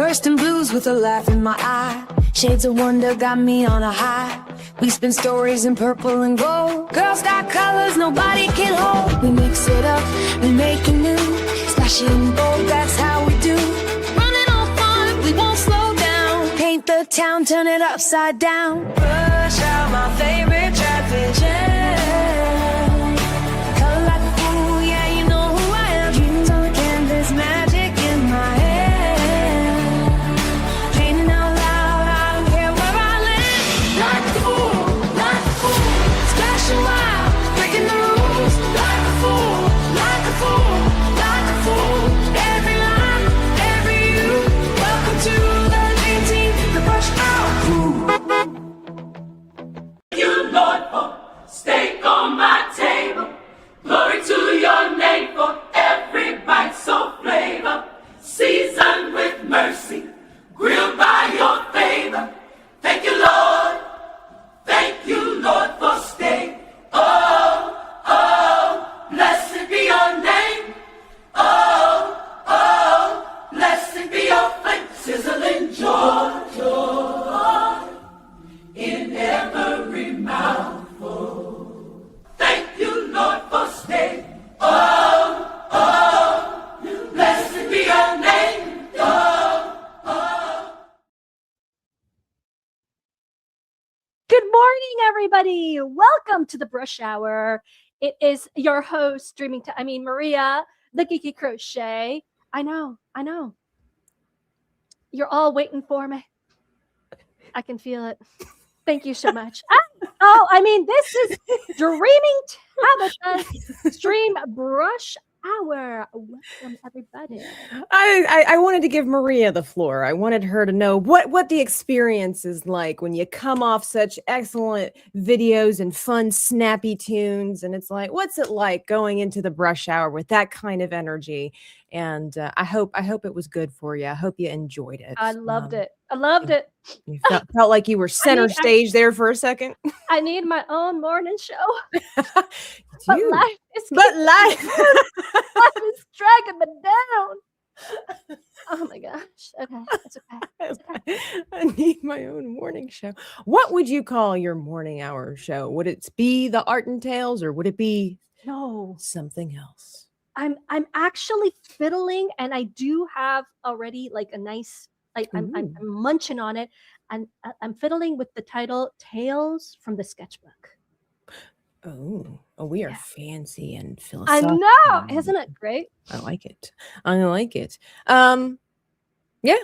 Bursting blues with a laugh in my eye. Shades of wonder got me on a high. We spin stories in purple and gold. Girls got colors nobody can hold. We mix it up, we make it new. Splash it in bold, that's how we do. Running on fun, we won't slow down. Paint the town, turn it upside down. Rush out, my favorite traffic jam. Color like a fool, yeah, you know who I am. Dreams on the canvas, magic in my head. Painting out loud, I don't care where I live. Like a fool, splashing wild, breaking the rules. Like a fool, like a fool, like a fool. Every line, every you. Welcome to the 18th, the brush out. You, Lord, for steak on my table. Glory to your name for every bite so flavor. Seasoned with mercy, grilled by your favor. Thank you, Lord. Thank you, Lord, for steak. Oh, oh, blessed be your name. Oh, oh, blessed be your flavor. Sizzling joy, joy in every mouthful. Thank you, Lord, for steak. Oh, oh, blessed be your name. Oh, oh. Good morning, everybody. Welcome to the Brush Hour. It is your host, Maria, the Geeky Crochet. I know. You're all waiting for me. I can feel it. Thank you so much. This is Dreaming Tabitha's Stream Brush Hour. Welcome, everybody. I wanted to give Maria the floor. I wanted her to know what the experience is like when you come off such excellent videos and fun, snappy tunes. And it's like, what's it like going into the brush hour with that kind of energy? And I hope it was good for you. I hope you enjoyed it. I loved it. I loved it. You felt like you were center stage there for a second. I need my own morning show. But Dude, life is life dragging me down. Oh my gosh. Okay. It's okay. I need my own morning show. What would you call your morning hour show? Would it be the Art and Tales, or would it be something else? I'm actually fiddling, and I do have already like a nice, like I'm munching on it, and I'm fiddling with the title Tales from the Sketchbook. Oh, we are fancy and philosophical. I know, isn't it great? I like it. Yeah.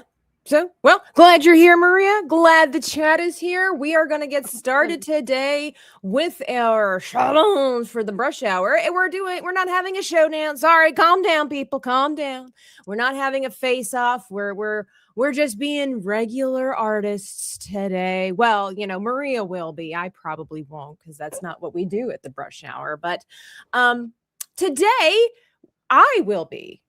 So, well, glad you're here, Maria. Glad the chat is here. We are going to get started today with our showdowns for the brush hour. And we're not having a showdown. Sorry, calm down, people. Calm down. We're not having a face-off. We're just being regular artists today. Well, Maria will be. I probably won't, because that's not what we do at the brush hour. But today I will be,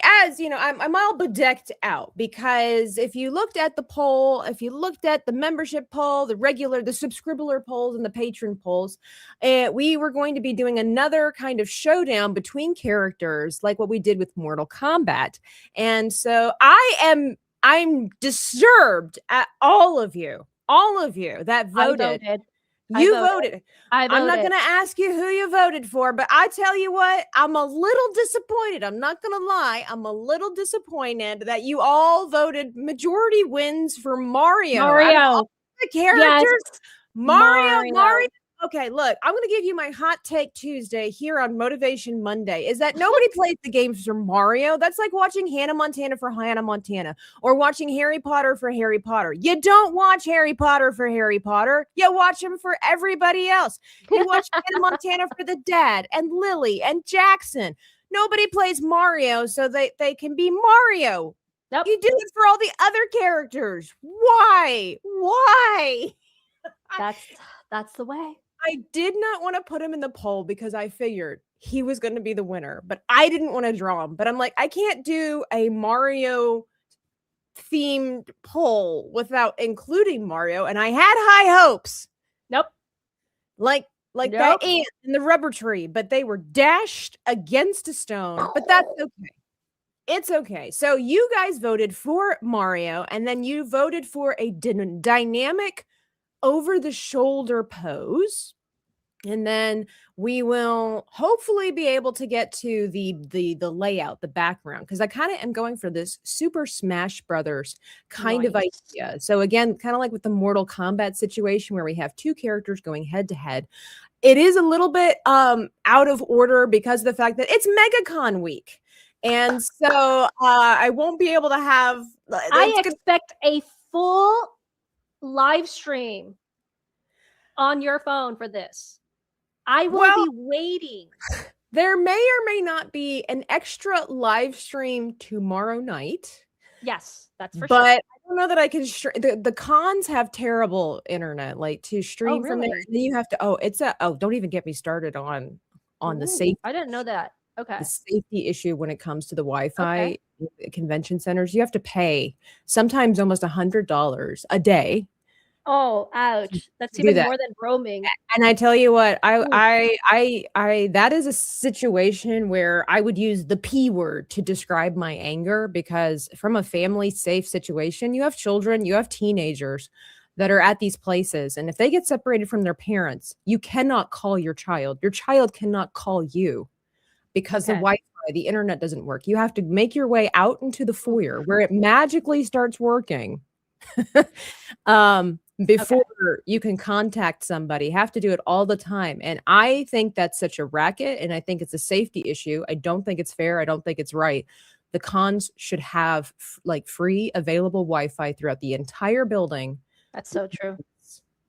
as I'm all bedecked out, because if you looked at the poll, if you looked at the membership poll, the subscriber polls and the patron polls, we were going to be doing another kind of showdown between characters, like what we did with Mortal Kombat. And so I'm disturbed at all of you that voted. You voted. I'm not going to ask you who you voted for, but I tell you what, I'm a little disappointed. I'm not going to lie. I'm a little disappointed that you all voted majority wins for Mario. The characters. Yes. Mario. Okay, look, I'm going to give you my hot take Tuesday here on Motivation Monday, is that nobody plays the games for Mario. That's like watching Hannah Montana for Hannah Montana, or watching Harry Potter for Harry Potter. You don't watch Harry Potter for Harry Potter. You watch him for everybody else. You watch Hannah Montana for the dad and Lily and Jackson. Nobody plays Mario so they can be Mario. Nope. You do it for all the other characters. Why? That's the way. I did not want to put him in the poll because I figured he was going to be the winner, but I didn't want to draw him. But I'm like, I can't do a Mario themed poll without including Mario, and I had high hopes. Nope. Like that ant in the rubber tree, but they were dashed against a stone. But that's okay. It's okay. So you guys voted for Mario, and then you voted for a dynamic over-the-shoulder pose. And then we will hopefully be able to get to the layout, the background, because I kind of am going for this Super Smash Brothers kind of Nice. idea. So again, kind of like with the Mortal Kombat situation where we have two characters going head to head. It is a little bit out of order because of the fact that it's MegaCon week. And so I won't be able to have. I expect a full live stream on your phone for this. I will be waiting. There may or may not be an extra live stream tomorrow night. Yes, that's for but sure. I don't know that I can. The cons have terrible internet, like to stream from there. really? Then you have to. Don't even get me started on the Ooh, safety. I didn't know that. Okay. The safety issue when it comes to the Wi-Fi convention centers. You have to pay sometimes almost $100 a day. Oh, ouch. That's do even that. more than roaming. And I tell you what, Ooh. I that is a situation where I would use the P word to describe my anger, because from a family safe situation, you have children, you have teenagers that are at these places. And if they get separated from their parents, you cannot call your child. Your child cannot call you because the Wi-Fi, the internet doesn't work. You have to make your way out into the foyer where it magically starts working. Before you can contact somebody, have to do it all the time. And I think that's such a racket, and I think it's a safety issue. I don't think it's fair. I don't think it's right. The cons should have like free available Wi-Fi throughout the entire building. That's so true.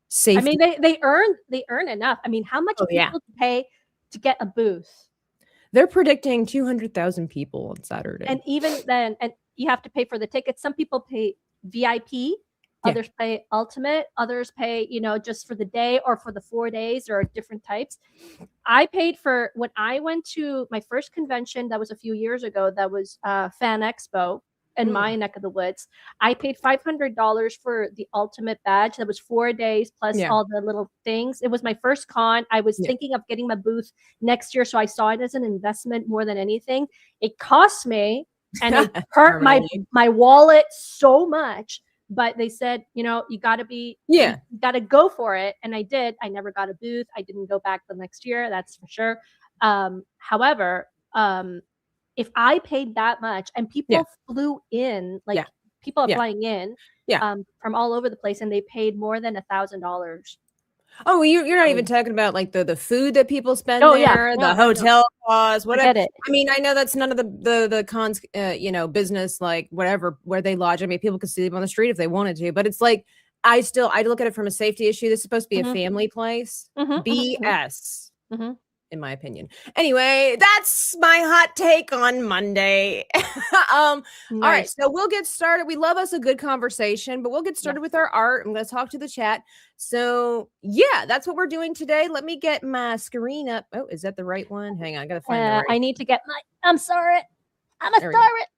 Safety. I mean, they earn enough. I mean, how much people pay to get a booth? They're predicting 200,000 people on Saturday. And even then, and you have to pay for the tickets. Some people pay VIP. Others pay ultimate, others pay, just for the day or for the 4 days, or different types. I paid for, when I went to my first convention, that was a few years ago, that was Fan Expo in my neck of the woods. I paid $500 for the ultimate badge. That was 4 days plus all the little things. It was my first con. I was thinking of getting my booth next year, so I saw it as an investment more than anything. It cost me, and it hurt my wallet so much. But they said, you got to you got to go for it. And I did. I never got a booth. I didn't go back the next year. That's for sure. However, if I paid that much and people flew in, like people are flying in from all over the place, and they paid more than $1,000. Oh, you're not even talking about like the food that people spend there, the hotel costs, whatever. I mean, I know that's none of the cons, business, like whatever, where they lodge. I mean, people could sleep on the street if they wanted to, but it's like, I look at it from a safety issue. This is supposed to be a family place. BS. In my opinion. Anyway, that's my hot take on Monday. All right, so we'll get started. We love us a good conversation, but we'll get started with our art. I'm going to talk to the chat. So yeah, that's what we're doing today. Let me get my screen up. Oh, is that the right one? Hang on, I got to find the right. I need to get my, I'm sorry.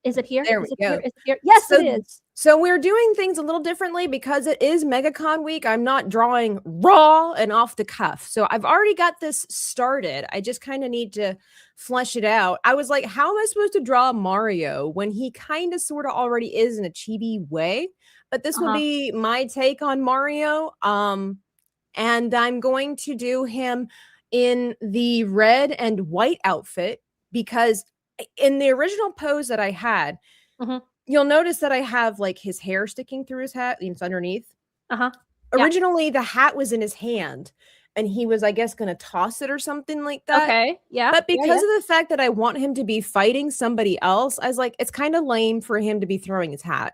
Is it here? There we go. Is it here? Yes, it is. So we're doing things a little differently because it is MegaCon week. I'm not drawing raw and off the cuff. So I've already got this started. I just kind of need to flesh it out. I was like, how am I supposed to draw Mario when he kind of sort of already is in a chibi way? But this will be my take on Mario. And I'm going to do him in the red and white outfit, because in the original pose that I had, you'll notice that I have like his hair sticking through his hat. It's underneath. Originally, the hat was in his hand, and he was, I guess, going to toss it or something like that. Okay, yeah. But because of the fact that I want him to be fighting somebody else, I was like, it's kind of lame for him to be throwing his hat.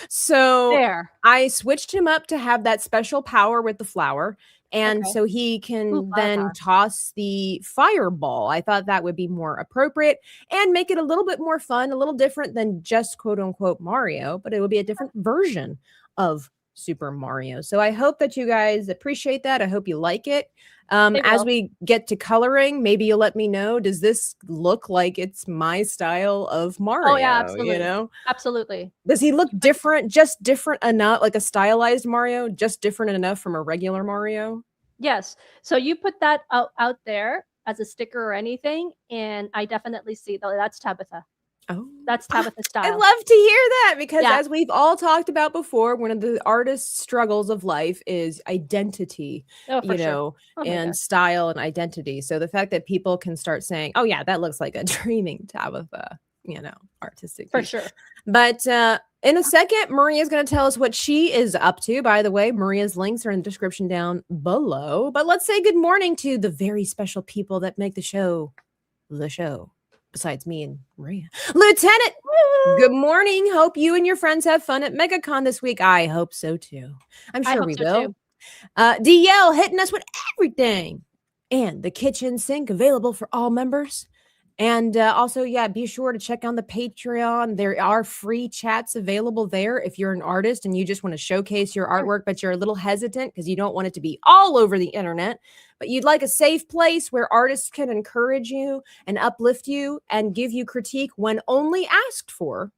So I switched him up to have that special power with the flower. And so he can then toss the fireball. I thought that would be more appropriate and make it a little bit more fun, a little different than just quote unquote Mario, but it would be a different version of Super Mario. So I hope that you guys appreciate that. I hope you like it. As we get to coloring, maybe you'll let me know, does this look like it's my style of Mario? Oh yeah, absolutely. Absolutely. Does he look different, just different enough, like a stylized Mario, just different enough from a regular Mario? Yes. So you put that out there as a sticker or anything, and I definitely see that's Tabitha. Oh, That's Tabitha's I style. love to hear that because Yeah. as we've all talked about before, one of the artist's struggles of life is identity, Oh, for sure. Oh my and god. style and identity. So the fact that people can start saying, "Oh yeah, that looks like a dreaming Tabitha," artistic For piece. sure. But in a second, Maria's going to tell us what she is up to. By the way, Maria's links are in the description down below. But let's say good morning to the very special people that make the show. Besides me and Maria. Lieutenant, good morning. Hope you and your friends have fun at MegaCon this week. I hope so too. I'm I sure hope we so will. too. DL hitting us with everything. And the kitchen sink available for all members. And also, yeah, be sure to check on the Patreon. There are free chats available there if you're an artist and you just want to showcase your artwork, but you're a little hesitant because you don't want it to be all over the internet. But you'd like a safe place where artists can encourage you and uplift you and give you critique when only asked for.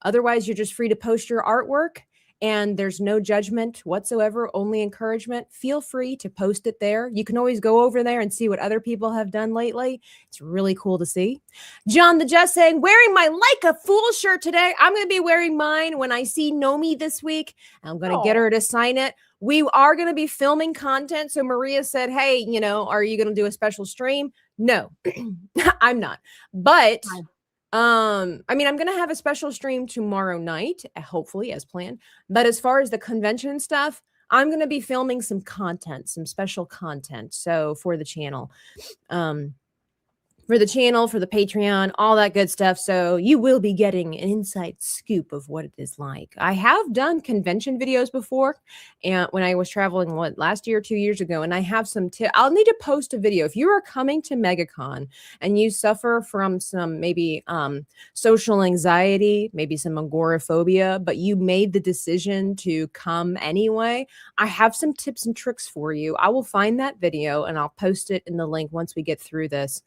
Otherwise, you're just free to post your artwork and there's no judgment whatsoever, only encouragement. Feel free to post it there. You can always go over there and see what other people have done lately. It's really cool to see. John the Just saying, wearing my Like a Fool shirt today. I'm going to be wearing mine when I see Nomi this week. I'm going to get her to sign it. We are going to be filming content. So Maria said, hey, are you going to do a special stream? No, I'm not. But I'm going to have a special stream tomorrow night, hopefully as planned. But as far as the convention stuff, I'm going to be filming some content, some special content. So for the channel, for the Patreon, all that good stuff. So you will be getting an inside scoop of what it is like. I have done convention videos before, and when I was traveling, last year, 2 years ago, and I have some I'll need to post a video. If you are coming to MegaCon and you suffer from some maybe social anxiety, maybe some agoraphobia, but you made the decision to come anyway, I have some tips and tricks for you. I will find that video and I'll post it in the link once we get through this.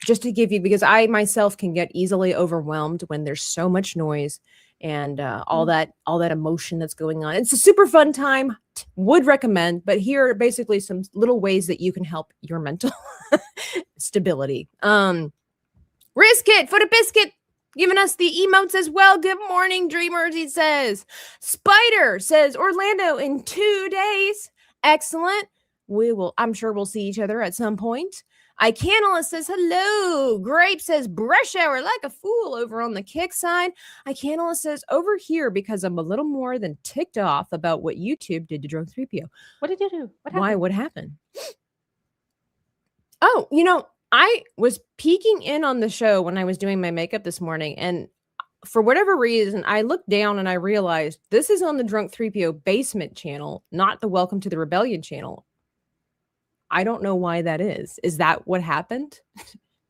Just to give you, because I myself can get easily overwhelmed when there's so much noise and all that emotion that's going on. It's a super fun time. Would recommend, but here are basically some little ways that you can help your mental stability. Risk it for the biscuit. Giving us the emotes as well. Good morning, dreamers, he says. Spider says Orlando in 2 days. Excellent. I'm sure we'll see each other at some point. Icanalist says hello. Grape says brush hour like a fool over on the kick side. Icanalist says over here because I'm a little more than ticked off about what YouTube did to Drunk 3PO. What did you do? Why? What happened? Oh, I was peeking in on the show when I was doing my makeup this morning, and for whatever reason, I looked down and I realized this is on the Drunk 3PO basement channel, not the Welcome to the Rebellion channel. I don't know why that is. Is that what happened?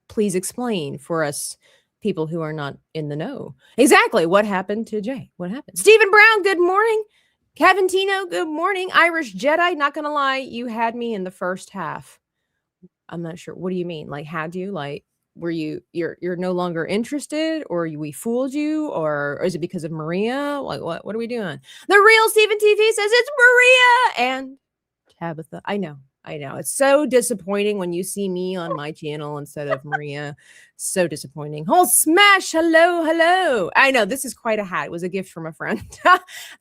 Please explain for us people who are not in the know. Exactly. What happened to Jay? What happened? Stephen Brown, good morning. Kevin Tino, good morning. Irish Jedi, not going to lie, you had me in the first half. I'm not sure. What do you mean? Like, had you? Like, were you're no longer interested, or we fooled you, or is it because of Maria? Like, what are we doing? The real Stephen TV says it's Maria and Tabitha. I know. It's so disappointing when you see me on my channel instead of Maria. So disappointing. Whole smash. Hello. I know this is quite a hat. It was a gift from a friend.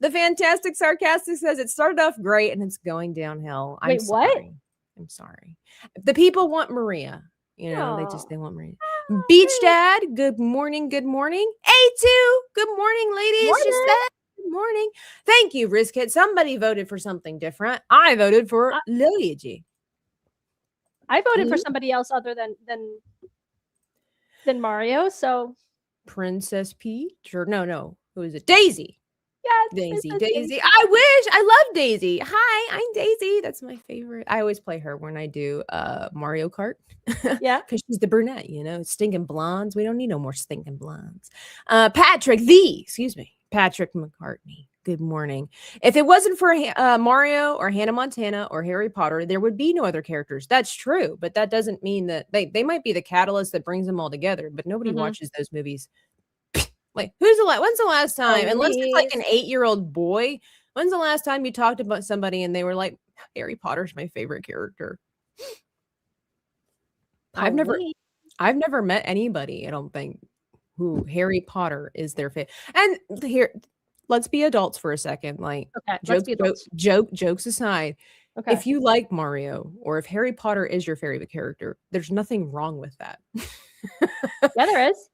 The Fantastic Sarcastic says it started off great and it's going downhill. Wait, what? I'm sorry. The people want Maria. They want Maria. Beach Dad, good morning. A2, good morning, ladies. She said, good morning. Thank you, Rizkit. Somebody voted for something different. I voted for Luigi. I voted for somebody else other than Mario. So Princess Peach, or no. Who is it? Daisy. Yes, Daisy. I love Daisy. Hi, I'm Daisy. That's my favorite. I always play her when I do Mario Kart. Yeah. Because she's the brunette, stinking blondes. We don't need no more stinking blondes. Patrick McCartney. Good morning. If it wasn't for Mario or Hannah Montana or Harry Potter, there would be no other characters. That's true, but that doesn't mean that they might be the catalyst that brings them all together, but nobody watches those movies. Like, when's the last time, unless it's like an 8-year-old boy, when's the last time you talked about somebody and they were like, Harry Potter's my favorite character? I've never met anybody, I don't think, who Harry Potter is their favorite. And here, let's be adults for a second. Like, Okay, let's be adults. jokes aside, Okay. if you like Mario or if Harry Potter is your favorite character, there's nothing wrong with that. Yeah, there is.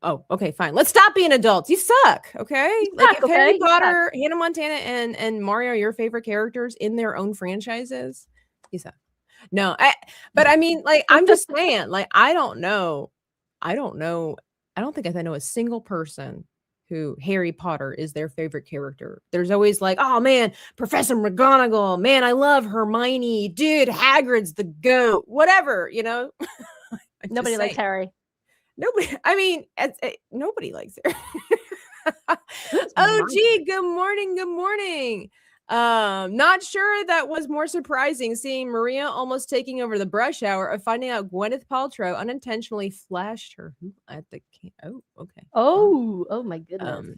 Oh, okay, fine. Let's stop being adults. You suck, okay? Like if okay? Harry You Potter, Hannah Montana, and Mario are your favorite characters in their own franchises, you suck. No, but I mean, like, I'm just saying, like, I don't know. I don't think I know a single person who Harry Potter is their favorite character. There's always like, oh man, Professor McGonagall, man, I love Hermione, dude, Hagrid's the goat, whatever, you know. Nobody likes Harry. Nobody, I mean, nobody likes her. Oh, gee, good morning. Good morning. Not sure that was more surprising, seeing Maria almost taking over the brush hour of finding out Gwyneth Paltrow unintentionally flashed her at the oh, okay. Oh my goodness.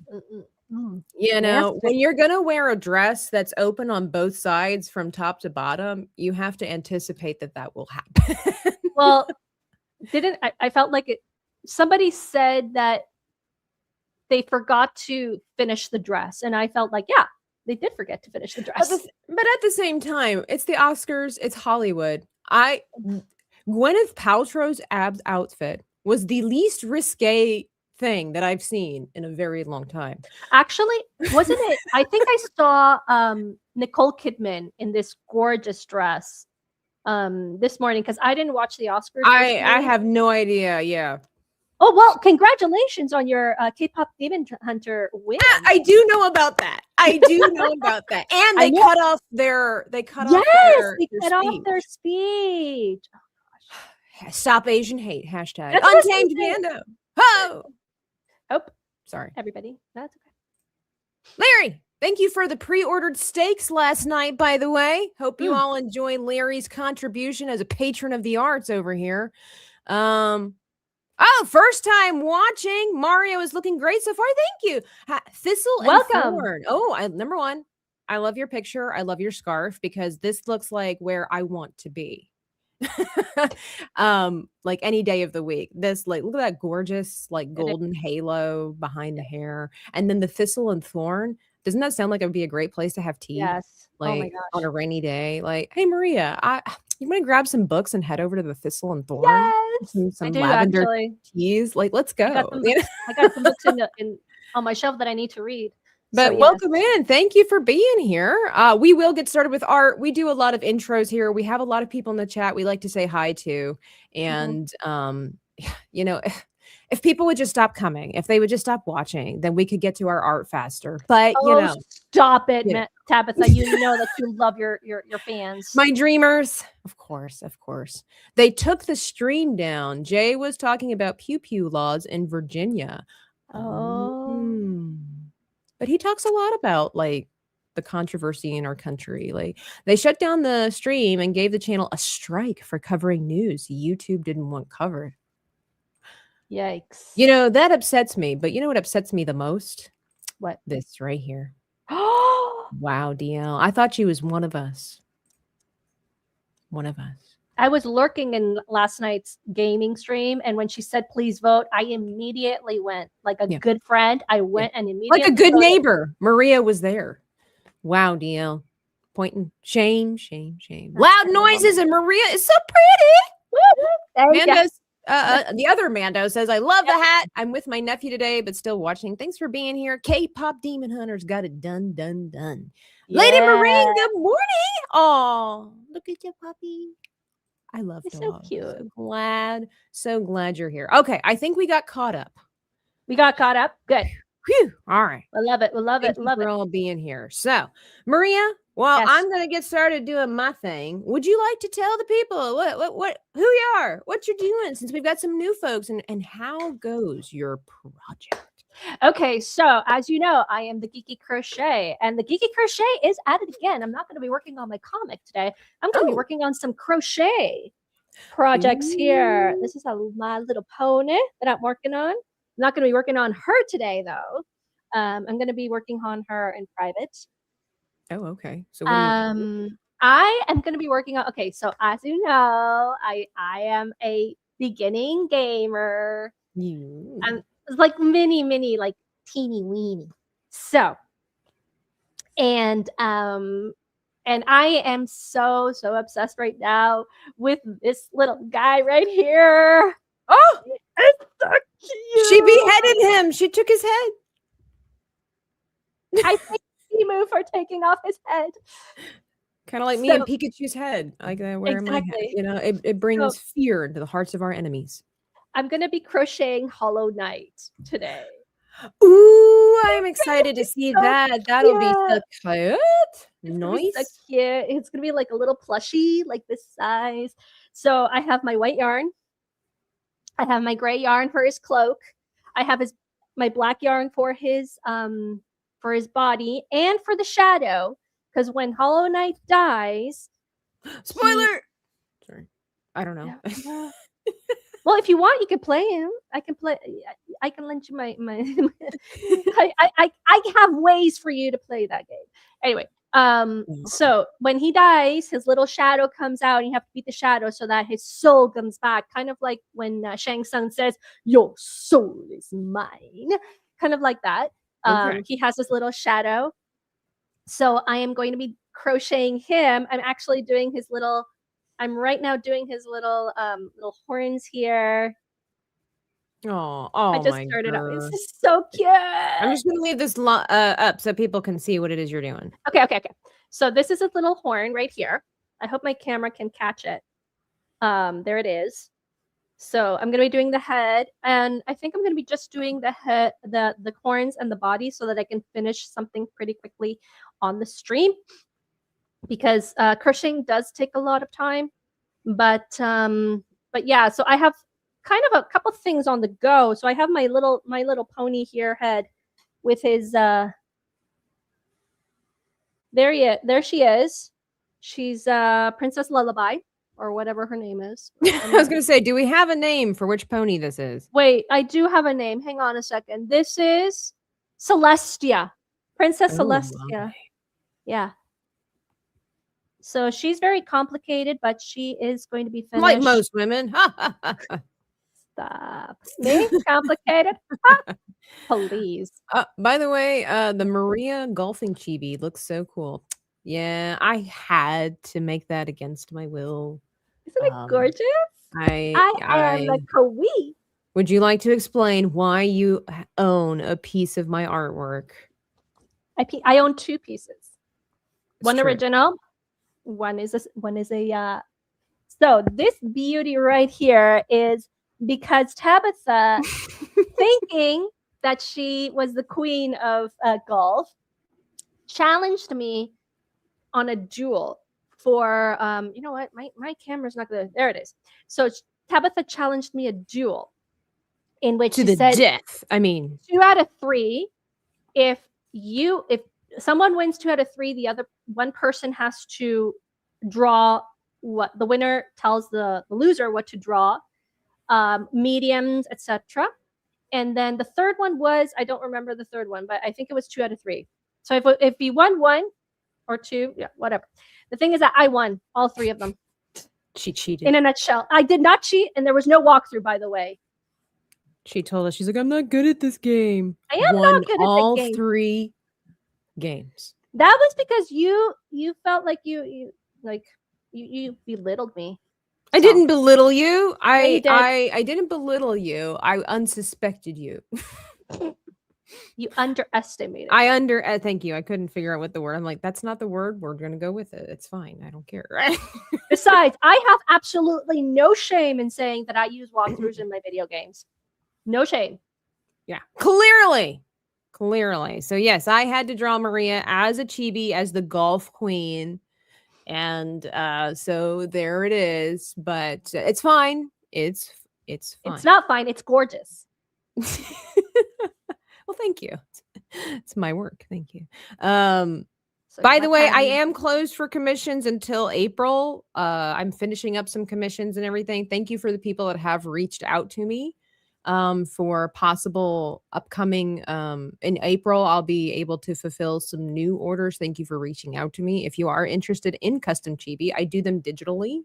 You know, when you're gonna wear a dress that's open on both sides from top to bottom, you have to anticipate that will happen. Well, I felt like it. Somebody said that they forgot to finish the dress, and I felt like, yeah, they did forget to finish the dress. But at the same time, it's the Oscars, it's Hollywood. Gwyneth Paltrow's abs outfit was the least risque thing that I've seen in a very long time. Actually, wasn't it? I think I saw Nicole Kidman in this gorgeous dress this morning because I didn't watch the Oscars. I have no idea. Yeah. Oh, well, congratulations on your K-pop Demon Hunter win. I do know about that. And they cut off their speech. Oh, gosh. Stop Asian hate. Hashtag That's Untamed Mando. Oh. Sorry. Everybody. That's okay. Larry, thank you for the pre-ordered steaks last night, by the way. Hope you all enjoy Larry's contribution as a patron of the arts over here. Oh, first time watching. Mario is looking great so far. Thank you. Thistle and Thorn. Oh, number one, I love your picture. I love your scarf because this looks like where I want to be. Like any day of the week. This, like, look at that gorgeous, like, golden halo behind the hair. And then the Thistle and Thorn. Doesn't that sound like it would be a great place to have tea? Yes. Like, oh my gosh. On a rainy day. Like, hey, Maria, you want to grab some books and head over to the Thistle and Thorn? Yes, some lavender teas. Like, let's go. I got some books on my shelf that I need to read. But welcome in. Thank you for being here. We will get started with art. We do a lot of intros here. We have a lot of people in the chat we like to say hi to. And, you know, if people would just stop coming, if they would just stop watching, then we could get to our art faster. But you know, stop it, Tabitha. You know that you love your fans. My dreamers, of course. They took the stream down. Jay was talking about pew pew laws in Virginia. But he talks a lot about like the controversy in our country. Like they shut down the stream and gave the channel a strike for covering news YouTube didn't want covered. Yikes. You know, that upsets me. But you know what upsets me the most? What? This right here. Wow, DL. I thought she was one of us. One of us. I was lurking in last night's gaming stream, and when she said, please vote, I immediately went like a good friend. I went and immediately. Like a good neighbor. Maria was there. Wow, DL. Pointing. Shame. Loud noises, and Maria is so pretty. Mando's, the other Mando says, I love the hat. I'm with my nephew today, but still watching. Thanks for being here. K-pop Demon Hunters got it done. Yeah. Lady Marine, good morning. Oh, look at your puppy. I love dogs. So cute. So glad you're here. Okay, I think we got caught up. Good. Whew. All right. I love it. Thank you for all being here. So, Maria, I'm going to get started doing my thing. Would you like to tell the people who you are, what you're doing, since we've got some new folks, and how goes your project? Okay, so as you know, I am the Geeky Crochet, and the Geeky Crochet is at it again. I'm not going to be working on my comic today. I'm going to be working on some crochet projects here. This is My Little Pony that I'm working on. I'm not going to be working on her today, though. I'm going to be working on her in private. Oh, okay. So what are you doing? I am going to be working on. Okay, so as you know, I am a beginning gamer. It's like mini, like teeny weeny. So, and I am so obsessed right now with this little guy right here. Oh, It's so cute. she beheaded him. She took his head. I thank Timu for taking off his head. Kind of like me and Pikachu's head. Like I wear my head. Exactly. You know, it brings fear into the hearts of our enemies. I'm gonna be crocheting Hollow Knight today. Ooh, I'm excited to see so that. That'll be so cute. cute. Nice. So cute. It's gonna be like a little plushie, like this size. So I have my white yarn. I have my gray yarn for his cloak. I have my black yarn for his body and for the shadow. Because when Hollow Knight dies, spoiler. Sorry, I don't know. Yeah. Well, if you want, you can play him. I can lend you my. I have ways for you to play that game. Anyway, so when he dies, his little shadow comes out, and you have to beat the shadow so that his soul comes back. Kind of like when Shang Tsung says, "Your soul is mine." Kind of like that. Okay. He has this little shadow. So I am going to be crocheting him. I'm actually doing his little. I'm right now doing his little horns here. Oh, I just started out. This is so cute. I'm just gonna leave this up so people can see what it is you're doing. Okay. So this is a little horn right here. I hope my camera can catch it. There it is. So I'm gonna be doing the head, and I think I'm gonna be just doing the head, the horns and the body, so that I can finish something pretty quickly on the stream. Because crocheting does take a lot of time, but yeah. So I have kind of a couple things on the go. So I have my little pony here head with his. There she is. She's Princess Lullaby or whatever her name is. I was gonna say, do we have a name for which pony this is? Wait, I do have a name. Hang on a second. This is Celestia, Princess Celestia. My. Yeah. So she's very complicated, but she is going to be finished. Like most women. Stop. Me? Complicated? Please. By the way, the Maria golfing chibi looks so cool. Yeah, I had to make that against my will. Isn't it gorgeous? I am a kawaii. Would you like to explain why you own a piece of my artwork? I own two pieces. One true. Original. One is a so this beauty right here is because Tabitha, thinking that she was the queen of golf, challenged me on a duel for you know what, my camera's not gonna, there it is. So Tabitha challenged me a duel in which to she said death. I mean 2 out of 3. If someone wins 2 out of 3, the other one person has to draw what the winner tells the loser what to draw, mediums, etc. And then the third one was, I don't remember the third one, but I think it was 2 out of 3. So if you won 1 or 2, yeah, whatever. The thing is that I won all 3 of them. She cheated. In a nutshell, I did not cheat, and there was no walkthrough, by the way. She told us, she's like, I'm not good at this game. I am not good at all the game. 3 games. That was because you felt like you belittled me. I didn't belittle you. I didn't belittle you. I unsuspected you. You underestimated. Thank you. I couldn't figure out what the word. I'm like, that's not the word. We're gonna go with it. It's fine. I don't care. Besides, I have absolutely no shame in saying that I use walkthroughs in my video games. No shame. Yeah, clearly. So yes, I had to draw Maria as a chibi, as the golf queen. And so there it is, but it's fine. It's fine. It's not fine. It's gorgeous. Well, thank you. It's my work. Thank you. By the way, I am closed for commissions until April. I'm finishing up some commissions and everything. Thank you for the people that have reached out to me for possible upcoming. In April, I'll be able to fulfill some new orders. Thank you for reaching out to me. If you are interested in custom chibi, I do them digitally.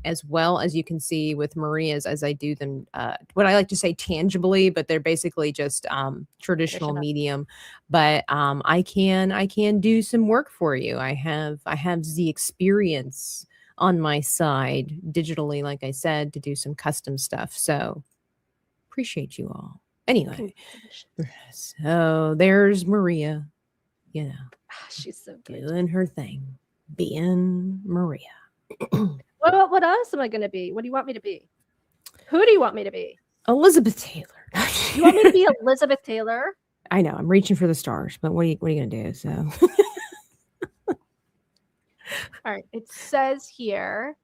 as well as you can see with Maria's as I do them, what I like to say tangibly, but they're basically just traditional Traditional. medium. But I can do some work for you. I have the experience on my side digitally, like I said, to do some custom stuff. So appreciate you all. Anyway, so there's Maria, you know, She's so good. doing her thing, being Maria. What else am I going to be? What do you want me to be? Who do you want me to be? Elizabeth Taylor. You want me to be Elizabeth Taylor? I know I'm reaching for the stars, but what are you gonna do? So, All right. It says here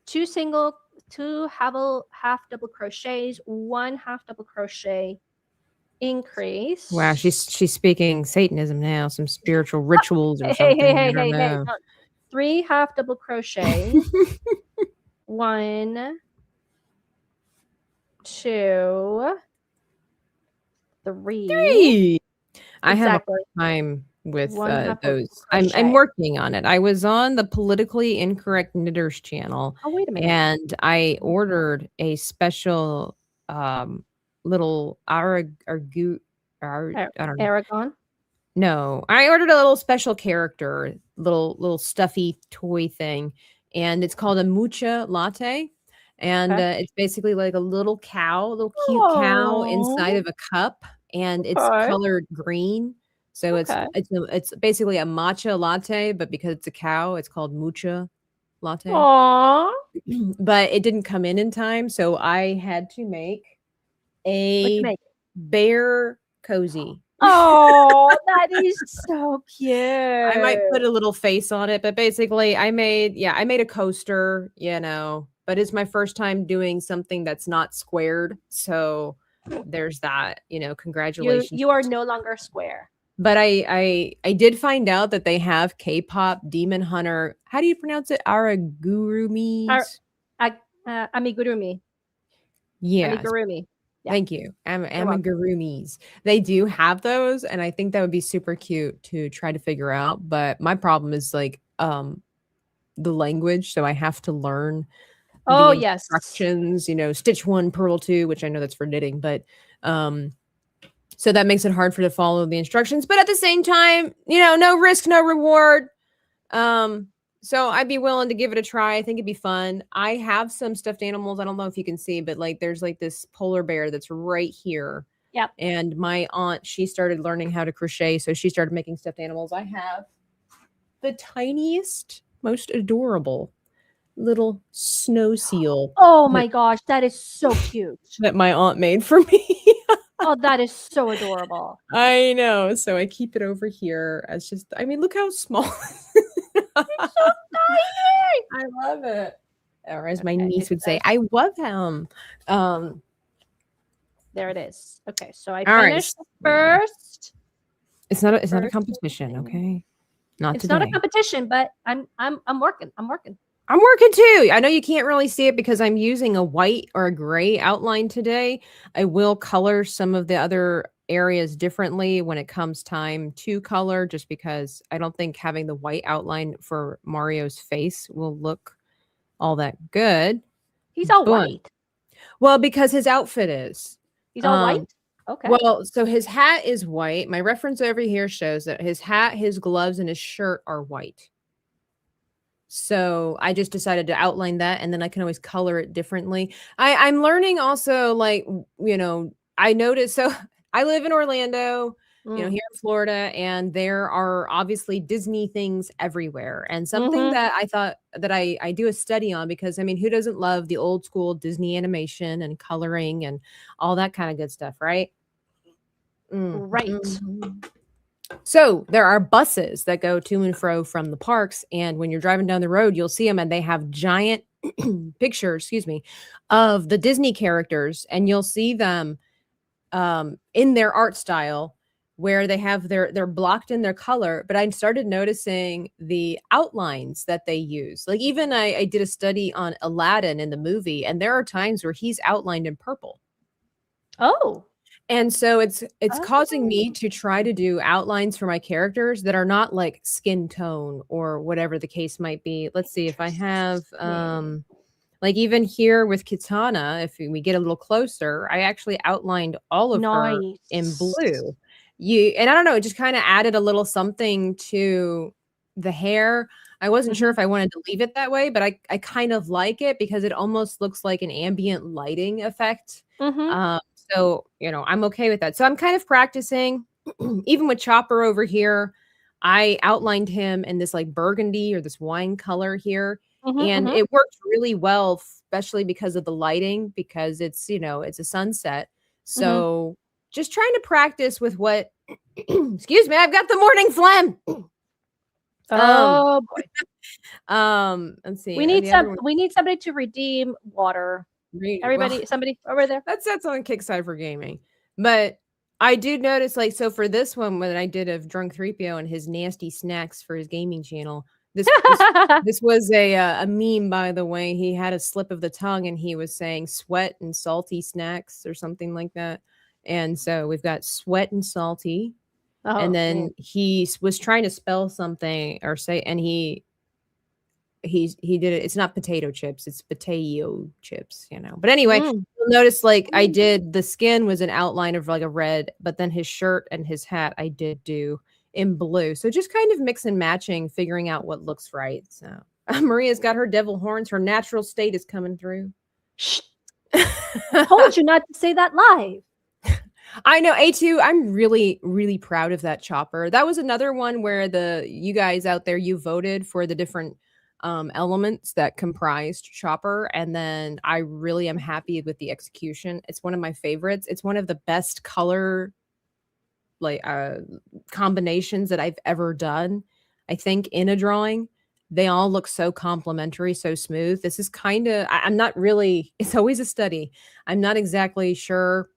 2 half double crochets, 1 half double crochet increase. wow, she's speaking Satanism now, some spiritual rituals or something. I don't know. No. 3 half double crochet. 1, 2, 3. 3. I have a Exactly. hard time with 1 half double those. I'm crochet. working on it. I was on the Politically Incorrect Knitters channel, Oh, wait a minute. and I ordered a special little I don't know. Aragon. No, I ordered a little special character, little stuffy toy thing, and it's called a mucha latte. And it's basically like a little cow, a little cute cow inside Aw. of a cup, and it's Okay. colored green. So Okay. it's basically a matcha latte, but because it's a cow, it's called mucha latte. Aww. But it didn't come in time, so I had to make a bear cozy. Oh, that is so cute. I might put a little face on it, but basically I made a coaster, you know, but it's my first time doing something that's not squared. So there's that, you know, congratulations. You are no longer square. But I did find out that they have K-pop Demon Hunter. How do you pronounce it? Amigurumi. Amigurumi. Yeah. Amigurumi. Yeah. Thank you. Amigurumis. They do have those, and I think that would be super cute to try to figure out. But my problem is like the language, so I have to learn the instructions, you know, stitch 1, purl 2, which I know that's for knitting, but so that makes it hard for to follow the instructions. But at the same time, you know, no risk, no reward. So I'd be willing to give it a try. I think it'd be fun. I have some stuffed animals. I don't know if you can see, but like there's like this polar bear that's right here. Yep. And my aunt, she started learning how to crochet, so she started making stuffed animals. I have the tiniest, most adorable little snow seal. Oh my gosh, that is so cute. That my aunt made for me. Oh, that is so adorable. I know. So I keep it over here as just, I mean, look how small. It's so tiny. I love it. Or as my niece would say, I love him. There it is. Okay, so I All right. finished the first. It's not a First competition, thing. okay? Not It's today. not a competition, but I'm working. I'm working. I'm working too. I know you can't really see it because I'm using a white or a gray outline today. I will color some of the other areas differently when it comes time to color, just because I don't think having the white outline for Mario's face will look all that good. He's all But- white. Well, because his outfit is. He's all white. Okay. Well, so his hat is white. My reference over here shows that his hat, his gloves, and his shirt are white. So I just decided to outline that, and then I can always color it differently. I'm learning also, like, you know, I noticed, so I live in Orlando, you know, here in Florida, and there are obviously Disney things everywhere. And something that I thought that I do a study on, because I mean, who doesn't love the old school Disney animation and coloring and all that kind of good stuff, right? Right. So there are buses that go to and fro from the parks, and when you're driving down the road, you'll see them, and they have giant pictures, of the Disney characters, and you'll see them in their art style, where they have they're blocked in their color. But I started noticing the outlines that they use. Like, even I did a study on Aladdin in the movie, and there are times where he's outlined in purple. Oh. And so it's causing me to try to do outlines for my characters that are not like skin tone or whatever the case might be. Let's see if I have like even here with Kitana, if we get a little closer, I actually outlined all of her in blue. And I don't know, it just kind of added a little something to the hair. I wasn't sure if I wanted to leave it that way, but I kind of like it because it almost looks like an ambient lighting effect. So, you know, I'm okay with that. So I'm kind of practicing. Even with Chopper over here, I outlined him in this like burgundy or this wine color here. And it worked really well, especially because of the lighting, because it's, you know, it's a sunset. So just trying to practice with what, excuse me, I've got the morning phlegm. Oh boy. Let's see. We need somebody to redeem water. Everybody, somebody over there. That's on Kickstarter for gaming. But I do notice, like, so for this one, when I did of Drunk 3PO and his nasty snacks for his gaming channel, this was a meme, by the way. He had a slip of the tongue and he was saying sweat and salty snacks or something like that. And so we've got sweat and salty. And then he was trying to spell something or say, and he did it. It's not potato chips, it's potato chips, you know. But anyway, you'll notice like I did the skin was an outline of like a red, but then his shirt and his hat I did do in blue. So just kind of mix and matching, figuring out what looks right. So Maria's got her devil horns, her natural state is coming through. Shh. I told you not to say that live. I know, A2, I'm really, really proud of that Chopper. That was another one where you guys out there, you voted for the different elements that comprised Chopper. And then I really am happy with the execution. It's one of my favorites. It's one of the best color like combinations that I've ever done. I think in a drawing, they all look so complementary, so smooth. This is kind of, I'm not really, it's always a study. I'm not exactly sure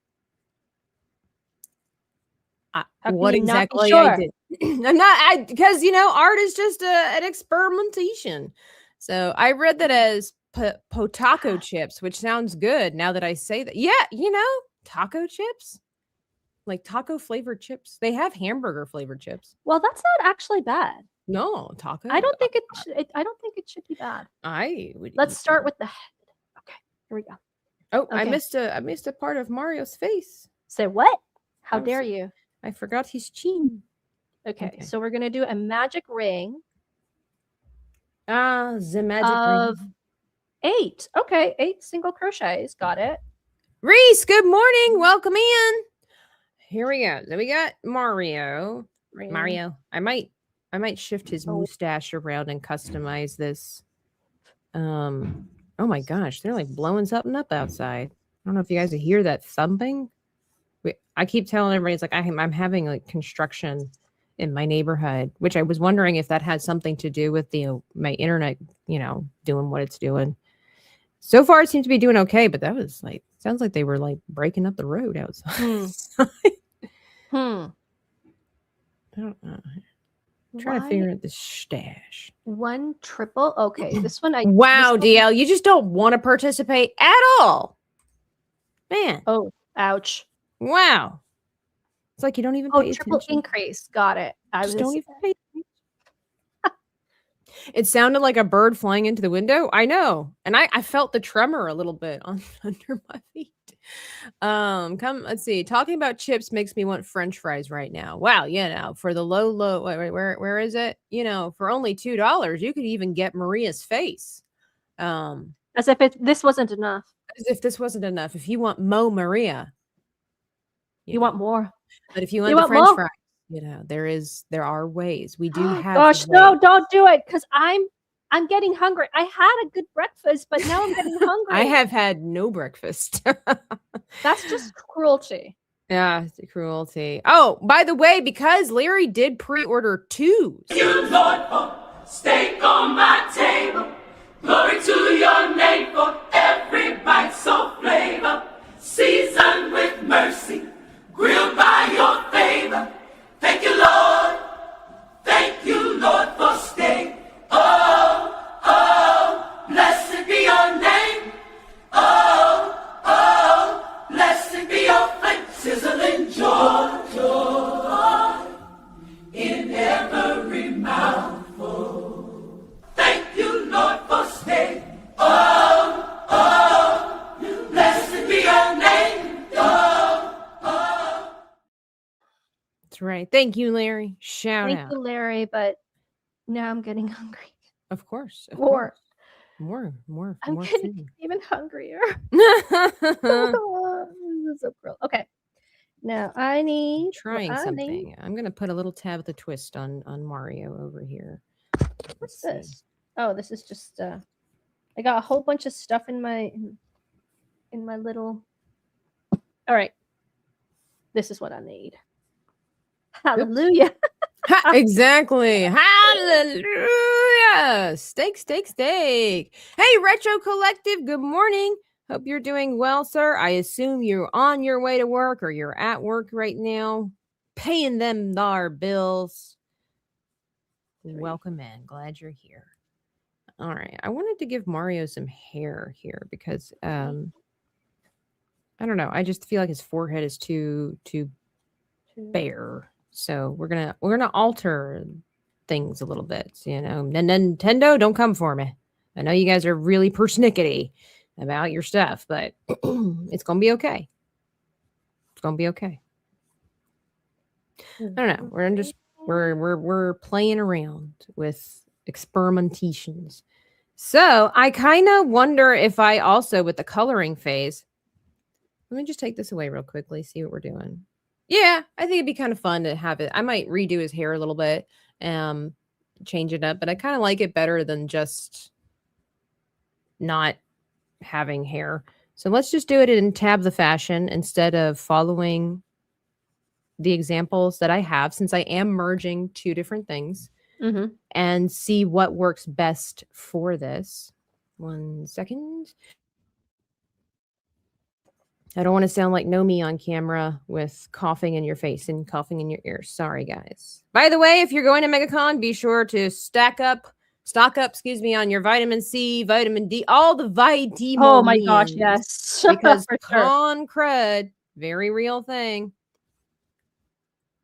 what exactly I did. I'm not, because, you know, art is just an experimentation. So I read that as potato chips, which sounds good now that I say that. Yeah, you know, taco chips, like taco flavored chips. They have hamburger flavored chips. Well, that's not actually bad. No, taco. I don't think I don't think it should be bad. Let's start with the head. Okay, here we go. Oh, okay. I missed a part of Mario's face. Say what? How dare you? I forgot his chin. Okay, so we're gonna do a magic ring. The magic ring. 8. Okay, 8 single crochets. Got it. Reese, good morning. Welcome in. Here we go. So we got Mario. Ring. Mario. I might shift his mustache around and customize this. Oh my gosh, they're like blowing something up outside. I don't know if you guys hear that thumping. I keep telling everybody, it's like I'm having like construction in my neighborhood, which I was wondering if that had something to do with my internet, you know, doing what it's doing. So far, it seems to be doing okay, but that was like, sounds like they were like breaking up the road outside. I don't know. I'm trying to figure out the stash. 1 triple. Okay, this one Wow, DL, you just don't want to participate at all, man. Oh, ouch. Wow. It's like you don't even pay triple attention. Increase. Got it. Just don't even pay attention. It sounded like a bird flying into the window. I know. And I felt the tremor a little bit under my feet. Let's see. Talking about chips makes me want French fries right now. Wow, you know, for the low, wait, where is it? You know, for only $2, you could even get Maria's face. As if this wasn't enough. As if this wasn't enough. If you want Mo Maria. You want more. But if you want the French fries, you know, there are ways. We do have. Gosh, no, don't do it, because I'm getting hungry. I had a good breakfast, but now I'm getting hungry. I have had no breakfast. That's just cruelty. Yeah, it's cruelty. Oh, by the way, because Larry did pre-order 2. You, Lord, for steak on my table. Glory to your name for every bite so flavor. Seasoned with mercy. Grilled by your favor. Thank you, Lord. Thank you, Lord, for steak. Oh, oh, blessed be your name. Oh, oh, blessed be your flame. Sizzling That's right. Thank you, Larry. Shout Thank out. you, Larry, but now I'm getting hungry. Of course. Of More. course. More I'm more getting food. even hungrier. This is so cruel. Okay. Now I need what Trying I need. something. I'm gonna put a little tab with a twist on Mario over here. What's see. this? Oh, this is just I got a whole bunch of stuff in my little. All right. This is what I need. Hallelujah. Ha, exactly. Hallelujah. Steak, steak, steak. Hey, Retro Collective. Good morning. Hope you're doing well, sir. I assume you're on your way to work or you're at work right now, paying them dar bills. Welcome in. Glad you're here. All right. I wanted to give Mario some hair here because I don't know. I just feel like his forehead is too bare. So we're gonna alter things a little bit, you know. And Nintendo, don't come for me. I know you guys are really persnickety about your stuff, but it's gonna be okay. It's gonna be okay. I don't know. We're playing around with experimentations. So I kind of wonder if I also with the coloring phase. Let me just take this away real quickly, see what we're doing. Yeah, I think it'd be kind of fun to have it. I might redo his hair a little bit, change it up, but I kind of like it better than just not having hair. So let's just do it in tab the fashion instead of following the examples that I have, since I am merging two different things, and see what works best for this. 1 second. I don't want to sound like Nomi on camera with coughing in your face and coughing in your ears. Sorry, guys. By the way, if you're going to MegaCon, be sure to stock up, on your vitamin C, vitamin D, all the vitamins. Oh my gosh, yes. Because For sure. con crud, very real thing.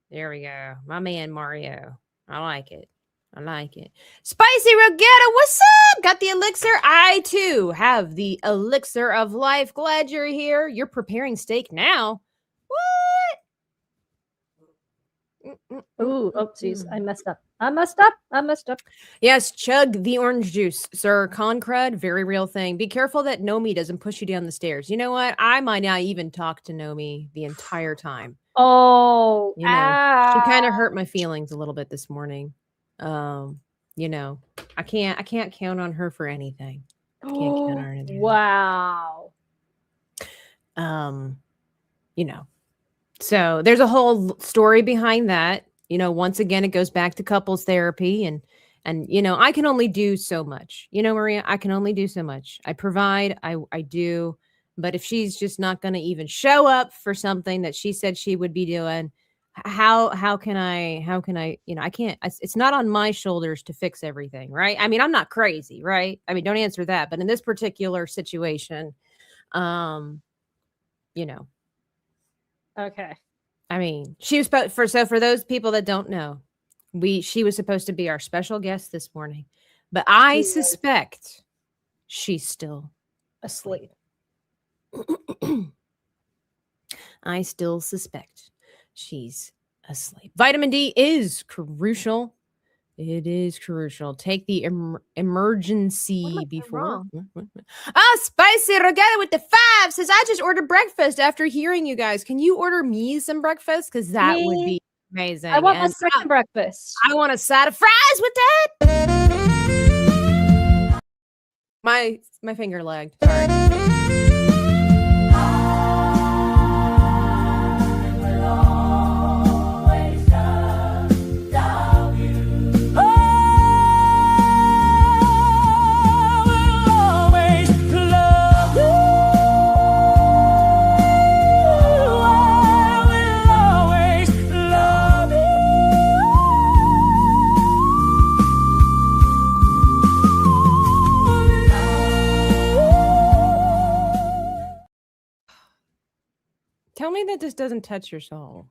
There we go. My man, Mario. I like it. I like it. Spicy Rogetta, what's up? Got the elixir? I too have the elixir of life. Glad you're here. You're preparing steak now. What? Ooh, oopsies. I messed up. Yes, chug the orange juice, sir. Con crud, very real thing. Be careful that Nomi doesn't push you down the stairs. You know what? I might not even talk to Nomi the entire time. Oh, You know, she kind of hurt my feelings a little bit this morning. You know, I can't count on her for anything. Can't count on her anything. Wow. You know, so there's a whole story behind that. You know, once again, it goes back to couples therapy and you know, I can only do so much. You know, Maria, I can only do so much. I provide, I do, but if she's just not going to even show up for something that she said she would be doing, how can I, you know, I can't, it's not on my shoulders to fix everything, right? I mean, I'm not crazy, right? I mean, don't answer that, but in this particular situation, you know. Okay. I mean, she was for those people that don't know, she was supposed to be our special guest this morning, but I suspect she's still asleep. I still suspect she's asleep. Vitamin D is crucial. It is crucial. Take the emergency before. Spicy Rogetta with the 5 says, I just ordered breakfast after hearing you guys. Can you order me some breakfast? Because that would be amazing. I want my second breakfast. I want a side of fries with that. My finger lagged. Sorry. Tell me that this doesn't touch your soul.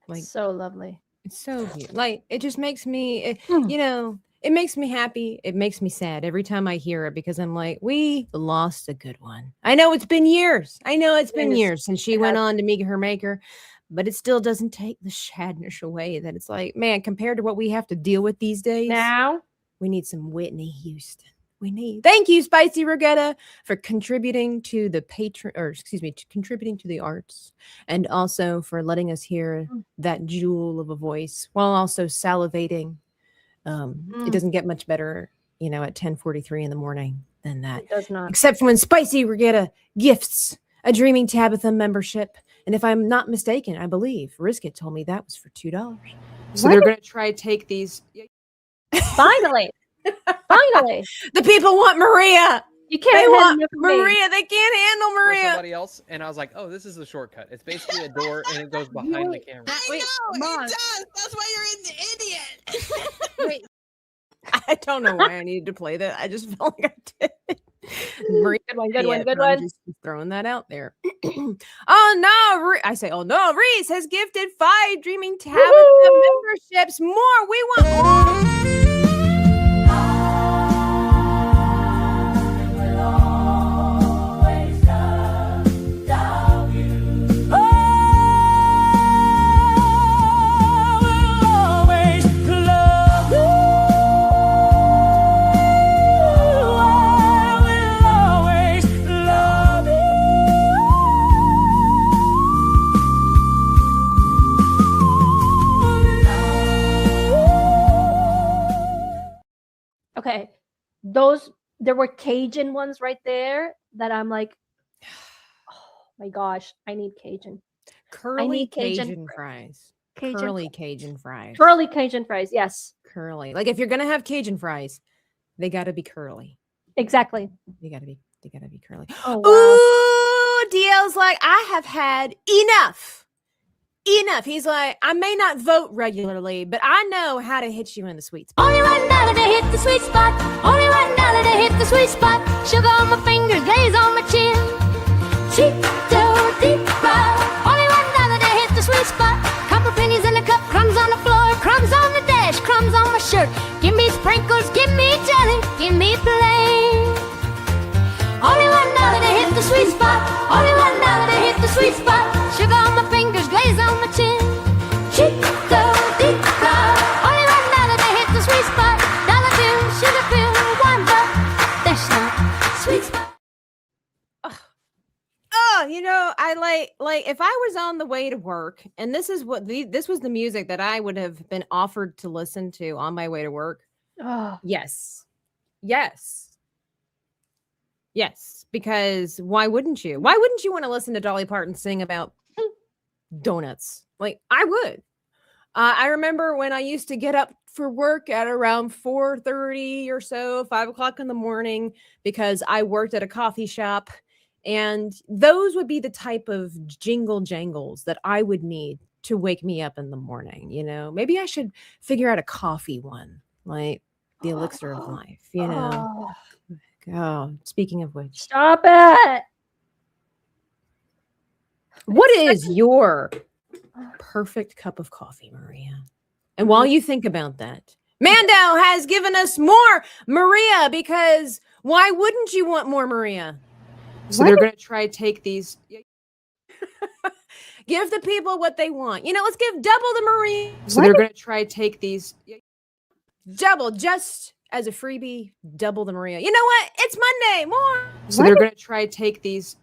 Like, so lovely. It's so cute. Like, it just makes me, you know, It makes me happy. It makes me sad every time I hear it because I'm like, we lost a good one. I know it's been years. I know it's been is. years since she It went has. on to meet her maker, but it still doesn't take the sadness away that it's like, man, compared to what we have to deal with these days, Now, we need some Whitney Houston. We need. Thank you, Spicy Regetta, for contributing to the contributing to the arts, and also for letting us hear that jewel of a voice while also salivating. It doesn't get much better, at 10:43 in the morning than that. it does not. Except for when Spicy Regetta gifts a Dreaming Tabitha membership. And if I'm not mistaken, I believe Risket told me that was for $2. So they're going to try to take these. Finally. Finally. The people want Maria. You They can't have want enough of me. Maria. They can't handle For Maria. somebody else, and I was like, "Oh, this is a shortcut. It's basically a door, and it goes behind the camera." Wait, I know, Mom. it does. That's why you're an idiot. Wait. I don't know why I needed to play that. I just felt like I did. Maria, Good one, good yeah, one, good I'm one. just throwing that out there. Oh no! I say, oh no! Reese has gifted 5 Dreaming Tabitha Woohoo! memberships. More. We want more. Okay. There were Cajun ones right there that I'm like, oh my gosh, I need Cajun. Curly need Cajun Cajun fries. Cajun Curly Cajun fries. Curly Cajun fries. Yes, Curly. Like if you're gonna have Cajun fries, they gotta be curly. exactly. They gotta be curly. Oh, wow. Ooh, DL's like, I have had enough. Enough. He's like, I may not vote regularly, but I know how to hit you in the sweet spot. Only $1 to hit the sweet spot. Only $1 to hit the sweet spot. Sugar on my fingers, glaze on my chin. Cheeto deep fry. Only $1 to hit the sweet spot. Couple pennies in the cup, crumbs on the floor, crumbs on the dash, crumbs on my shirt. Give me sprinkles, give me jelly, give me plain. Only $1 to hit the sweet spot. Only $1 to hit the sweet spot. Sugar on my fingers, glaze on my chin. Cheeto deep fry. Only $1 to hit the sweet spot. Dollar bill, sugar bill, $1. That's not sweet spot. Oh, I like if I was on the way to work, and this is this was the music that I would have been offered to listen to on my way to work. Oh, Yes. Because why wouldn't you? Why wouldn't you want to listen to Dolly Parton sing about donuts? Like I would. I remember when I used to get up for work at around 4:30 or so, 5 o'clock in the morning, because I worked at a coffee shop. And those would be the type of jingle jangles that I would need to wake me up in the morning. Maybe I should figure out a coffee one, like the elixir of life, oh, Oh, speaking of which, stop it. what is your perfect cup of coffee, Maria? And while you think about that, Mando has given us more Maria because why wouldn't you want more Maria? So they're going to try to take these. Give the people what they want. Let's give double the Maria. So they're going to try to take these. Double, just as a freebie, double the Maria. You know what? It's Monday. More. So they're going to try to take these.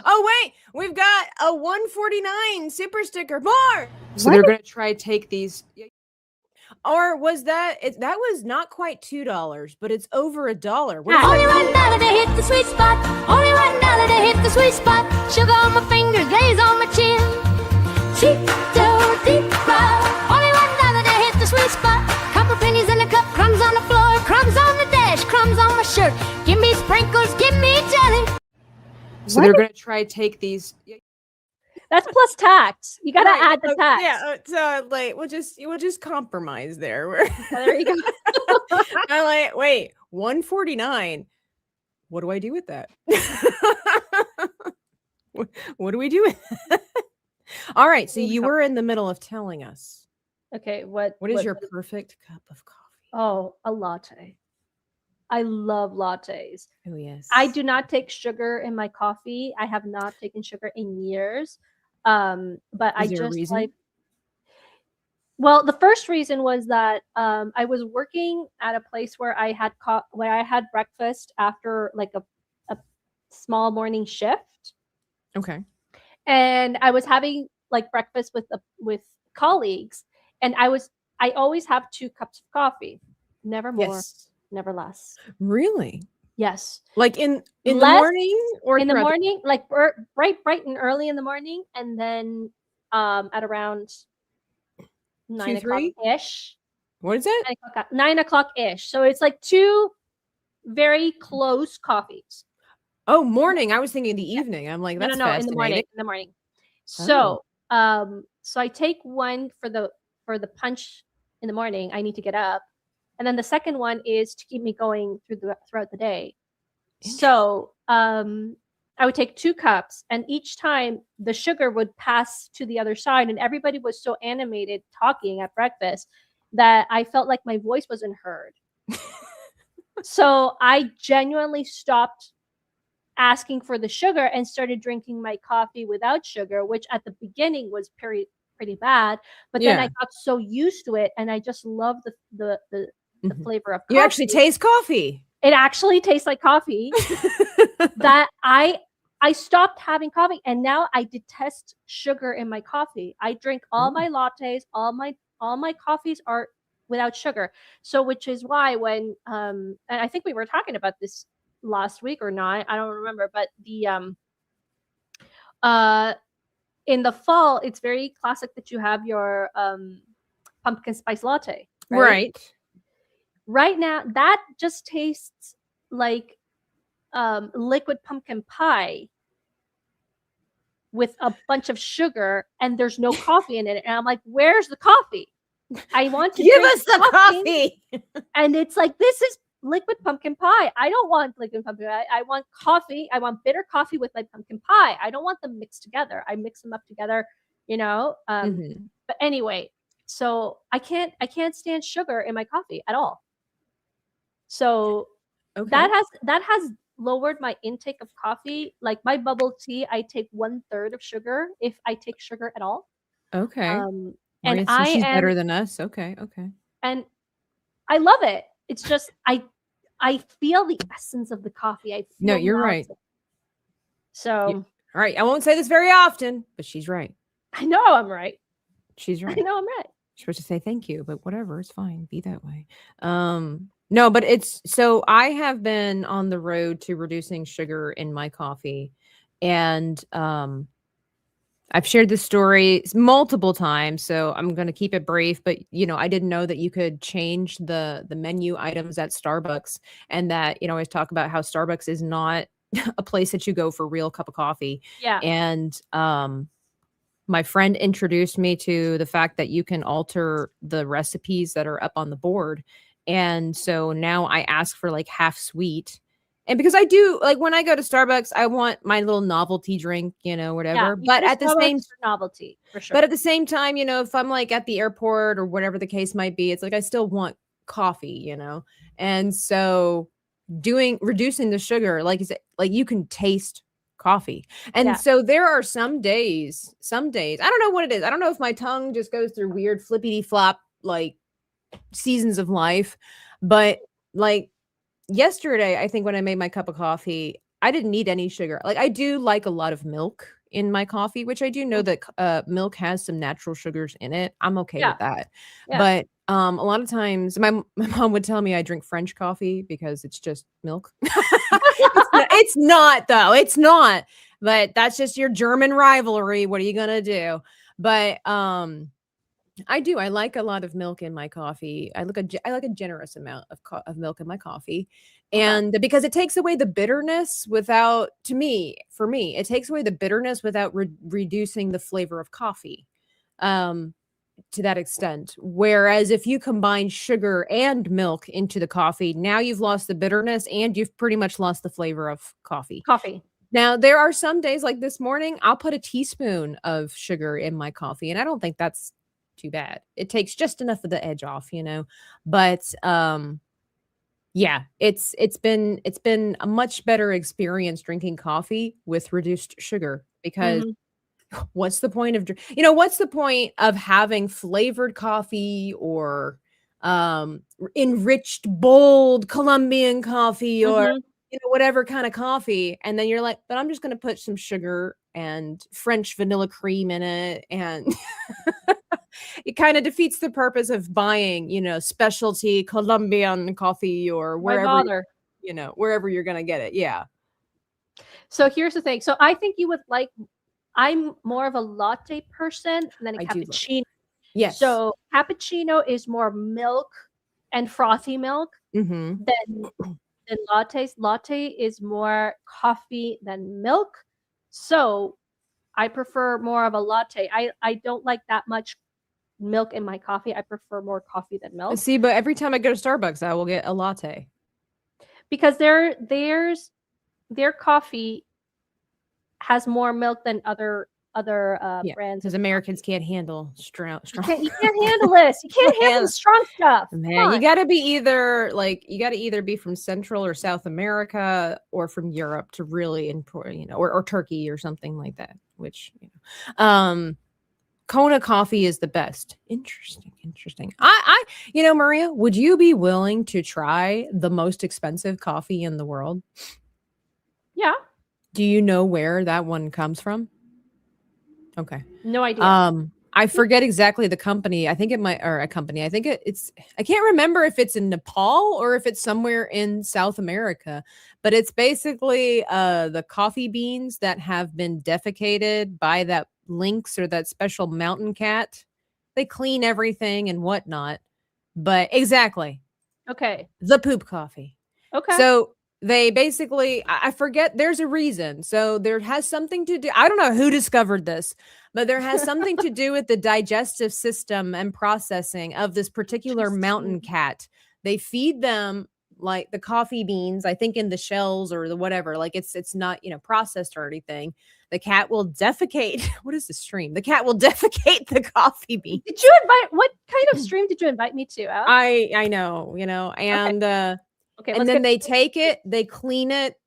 Oh, wait. We've got a 149 super sticker. More. So they're going to try to take these. Or was that that was not quite $2, but it's over $1. What is Only that? $1 to hit the sweet spot. Only $1 to hit the sweet spot. Sugar on my fingers, glaze on my chin. Cheeto deep fry. Only $1 to hit the sweet spot. Couple pennies in the cup, crumbs on the floor, crumbs on the dash, crumbs on my shirt. Give me sprinkles, give me jelly. So they're going to try to take these. That's plus tax. You gotta Right, add the tax. Yeah, so like we'll just compromise there. There you go. I'm like, wait, 149. What do I do with that? What do we do with that? All right, so you were in the middle of telling us Okay, What is your perfect cup of coffee? Oh, a latte. I love lattes. Oh, yes. I do not take sugar in my coffee. I have not taken sugar in years. But I Is there a just reason? well, the first reason was that I was working at a place where where I had breakfast after like a small morning shift, Okay. and I was having like breakfast with colleagues, and I always have 2 cups of coffee, never more, Yes. never less. Really? Yes, Like in the less morning or in the throughout the morning, like bright and early in the morning, and then at around 9 2, o'clock 3? ish. What is it? 9 o'clock ish. So it's like 2 very close coffees. Oh, morning. I was thinking the evening. I'm like, No, no, that's no, in the morning. fascinating. In the morning. Oh. So I take one for the punch in the morning. I need to get up, and then the second one is to keep me going throughout the day. So I would take 2 cups, and each time the sugar would pass to the other side, and everybody was so animated talking at breakfast that I felt like my voice wasn't heard. So I genuinely stopped asking for the sugar and started drinking my coffee without sugar, which at the beginning was pretty bad. But then I Yeah. got so used to it, and I just love the Mhm. flavor of You actually coffee. taste coffee. It actually tastes like coffee. That I stopped having coffee, and now I detest sugar in my coffee. I drink all my lattes, all my coffees are without sugar. So which is why when and I think we were talking about this last week or not, I don't remember, but the uh in the fall it's very classic that you have your pumpkin spice latte, right? Right. Right now that just tastes like liquid pumpkin pie with a bunch of sugar, and there's no coffee in it. And I'm like, where's the coffee? I want to Give drink us the coffee. And it's like, this is liquid pumpkin pie. I don't want liquid pumpkin pie. I want coffee. I want bitter coffee with my pumpkin pie. I don't want them mixed together. I mix them up together, you know. Mhm. But anyway, so I can't stand sugar in my coffee at all. So Okay. that has lowered my intake of coffee. Like my bubble tea, I take 1/3 of sugar if I take sugar at all. Okay. And Maria thinks I she's am better than us. Okay. Okay. and I love it. It's just I feel the essence of the coffee. I No, feel you're right. melted. So All right. I won't say this very often, but she's right. I know I'm right. She's I right. know I'm right. You're supposed to say thank you, but whatever, it's fine. Be that way. No, but it's so I have been on the road to reducing sugar in my coffee, and I've shared this story multiple times, so I'm going to keep it brief. But I didn't know that you could change the menu items at Starbucks, and that I always talk about how Starbucks is not a place that you go for a real cup of coffee. Yeah. And my friend introduced me to the fact that you can alter the recipes that are up on the board. And so now I ask for like half sweet. And because I do, like when I go to Starbucks, I want my little novelty drink, Yeah. whatever. You But go to at the Starbucks same for novelty, for sure. but at the same time, if I'm like at the airport or whatever the case might be, it's like I still want coffee. And so reducing the sugar, like you said, like you can taste coffee. And Yeah. so there are some days, I don't know what it is. I don't know if my tongue just goes through weird flippity flop like seasons of life, but like yesterday, I think when I made my cup of coffee, I didn't need any sugar. Like I do like a lot of milk in my coffee, which I do know that milk has some natural sugars in it. I'm okay Yeah. with that. Yeah. But a lot of times my mom would tell me I drink French coffee because it's just milk. It's not though. It's not. But that's just your German rivalry. What are you gonna do? But I do. I like a lot of milk in my coffee. I like a generous amount of milk in my coffee, and because it takes away the bitterness without, for me, it takes away the bitterness without reducing the flavor of coffee, to that extent. Whereas if you combine sugar and milk into the coffee, now you've lost the bitterness and you've pretty much lost the flavor of coffee. Now, there are some days like this morning, I'll put a teaspoon of sugar in my coffee, and I don't think that's too bad. It takes just enough of the edge off, you know. But yeah, it's been a much better experience drinking coffee with reduced sugar because Mhm. what's the point of what's the point of having flavored coffee or enriched bold Colombian coffee or Mhm. whatever kind of coffee, and then you're like, but I'm just going to put some sugar and French vanilla cream in it, and it kind of defeats the purpose of buying specialty Colombian coffee or Why wherever bother? wherever you're going to get it. Yeah, So here's the thing. So I think you would like. I'm more of a latte person than a I do love cappuccino. yes. So cappuccino is more milk and frothy milk Mm-hmm. than lattes. Latte is more coffee than milk. So I prefer more of a latte. I don't like that much milk in my coffee. I prefer more coffee than milk See, but every time I go to Starbucks, I will get a latte. because their coffee has more milk than other Yeah, brands. because of Americans coffee. can't handle strong. You can't handle this. You can't handle the strong stuff. Come Man, you on. got to be either be from Central or South America or from Europe to really import, or Turkey or something like that. Which, Kona coffee is the best. Interesting. Maria, would you be willing to try the most expensive coffee in the world? Yeah. Do you know where that one comes from? Okay. No idea. I forget exactly the company. I think it might, or a company. I think it's, I can't remember if it's in Nepal or if it's somewhere in South America, but it's basically the coffee beans that have been defecated by that lynx or that special mountain cat. They clean everything and whatnot, but exactly Okay. the poop coffee. Okay. So they basically, I forget, there's a reason. So there has something to do, I don't know who discovered this, but there has something to do with the digestive system and processing of this particular mountain cat. They feed them like the coffee beans, I think in the shells or the whatever, like it's not, processed or anything. The cat will defecate. What is the stream? The cat will defecate the coffee beans. Did you invite, what kind of stream did you invite me to? Al? I know, and Okay, and let's then get they take it, they clean it,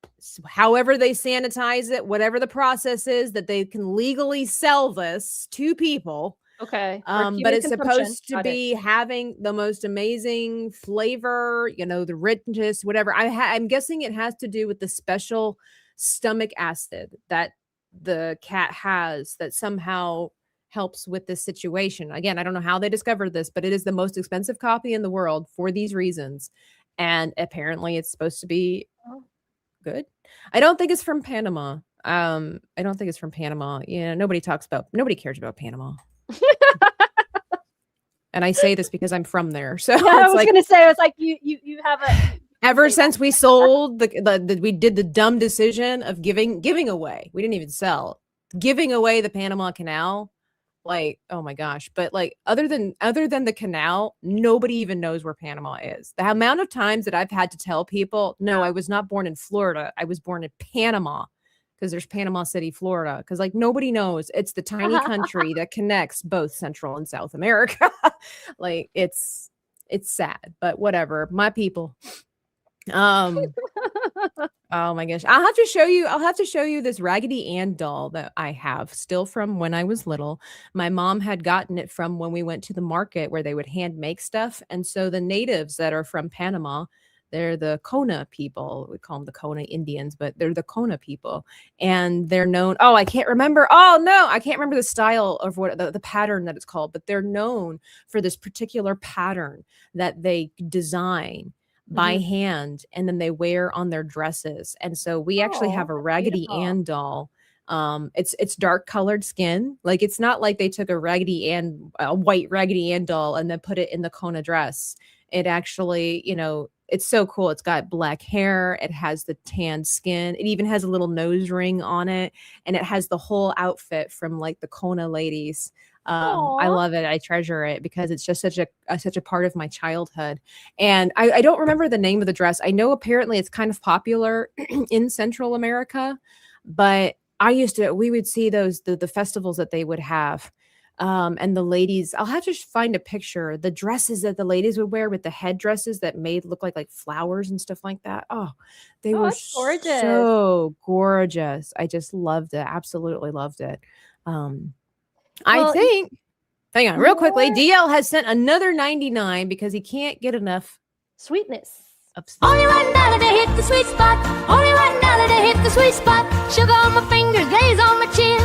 however they sanitize it, whatever the process is that they can legally sell this to people. okay. For But human it's consumption. supposed to Got it. be having the most amazing flavor, the richness, whatever. I'm guessing it has to do with the special stomach acid that the cat has that somehow helps with this situation. Again, I don't know how they discovered this, but it is the most expensive coffee in the world for these reasons. And apparently it's supposed to be good. I don't think it's from Panama. I don't think it's from Panama. Nobody cares about Panama. And I say this because I'm from there. So Yeah, I was gonna say, it's like you have a ever since we sold we did the dumb decision of giving away. We didn't even sell. Giving away the Panama Canal. Like, oh my gosh. But like other than the canal, nobody even knows where Panama is. The amount of times that I've had to tell people, no, I was not born in Florida. I was born in Panama because there's Panama City, Florida. Because like nobody knows. It's the tiny country that connects both Central and South America. Like it's sad, but whatever. My people. Oh my gosh. I'll have to show you this Raggedy Ann doll that I have still from when I was little. My mom had gotten it from when we went to the market where they would hand make stuff. And so the natives that are from Panama, they're the Kona people. We call them the Kona Indians, but they're the Kona people. And they're known. Oh, I can't remember. Oh no, I can't remember the style of what the pattern that it's called, but they're known for this particular pattern that they design by hand and then they wear on their dresses. And so we actually have a Raggedy Ann doll. It's dark colored skin. Like it's not like they took a white Raggedy Ann doll and then put it in the Kona dress. It actually, it's so cool. It's got black hair. It has the tan skin. It even has a little nose ring on it. And it has the whole outfit from like the Kona ladies. I love it. I treasure it because it's just such a part of my childhood. And I don't remember the name of the dress. I know apparently it's kind of popular in Central America, but we would see the festivals that they would have And the ladies, I'll have to find a picture. The dresses that the ladies would wear with the headdresses that made look like flowers and stuff like that. Oh, they Oh, were that's gorgeous. so gorgeous. I just loved it. Absolutely loved it. I Well, think, hang on, real quickly. more- DL has sent another 99 because he can't get enough Sweetness. of Only $1 to hit the sweet spot. Only $1 to hit the sweet spot. Sugar on my fingers, glaze on my chin.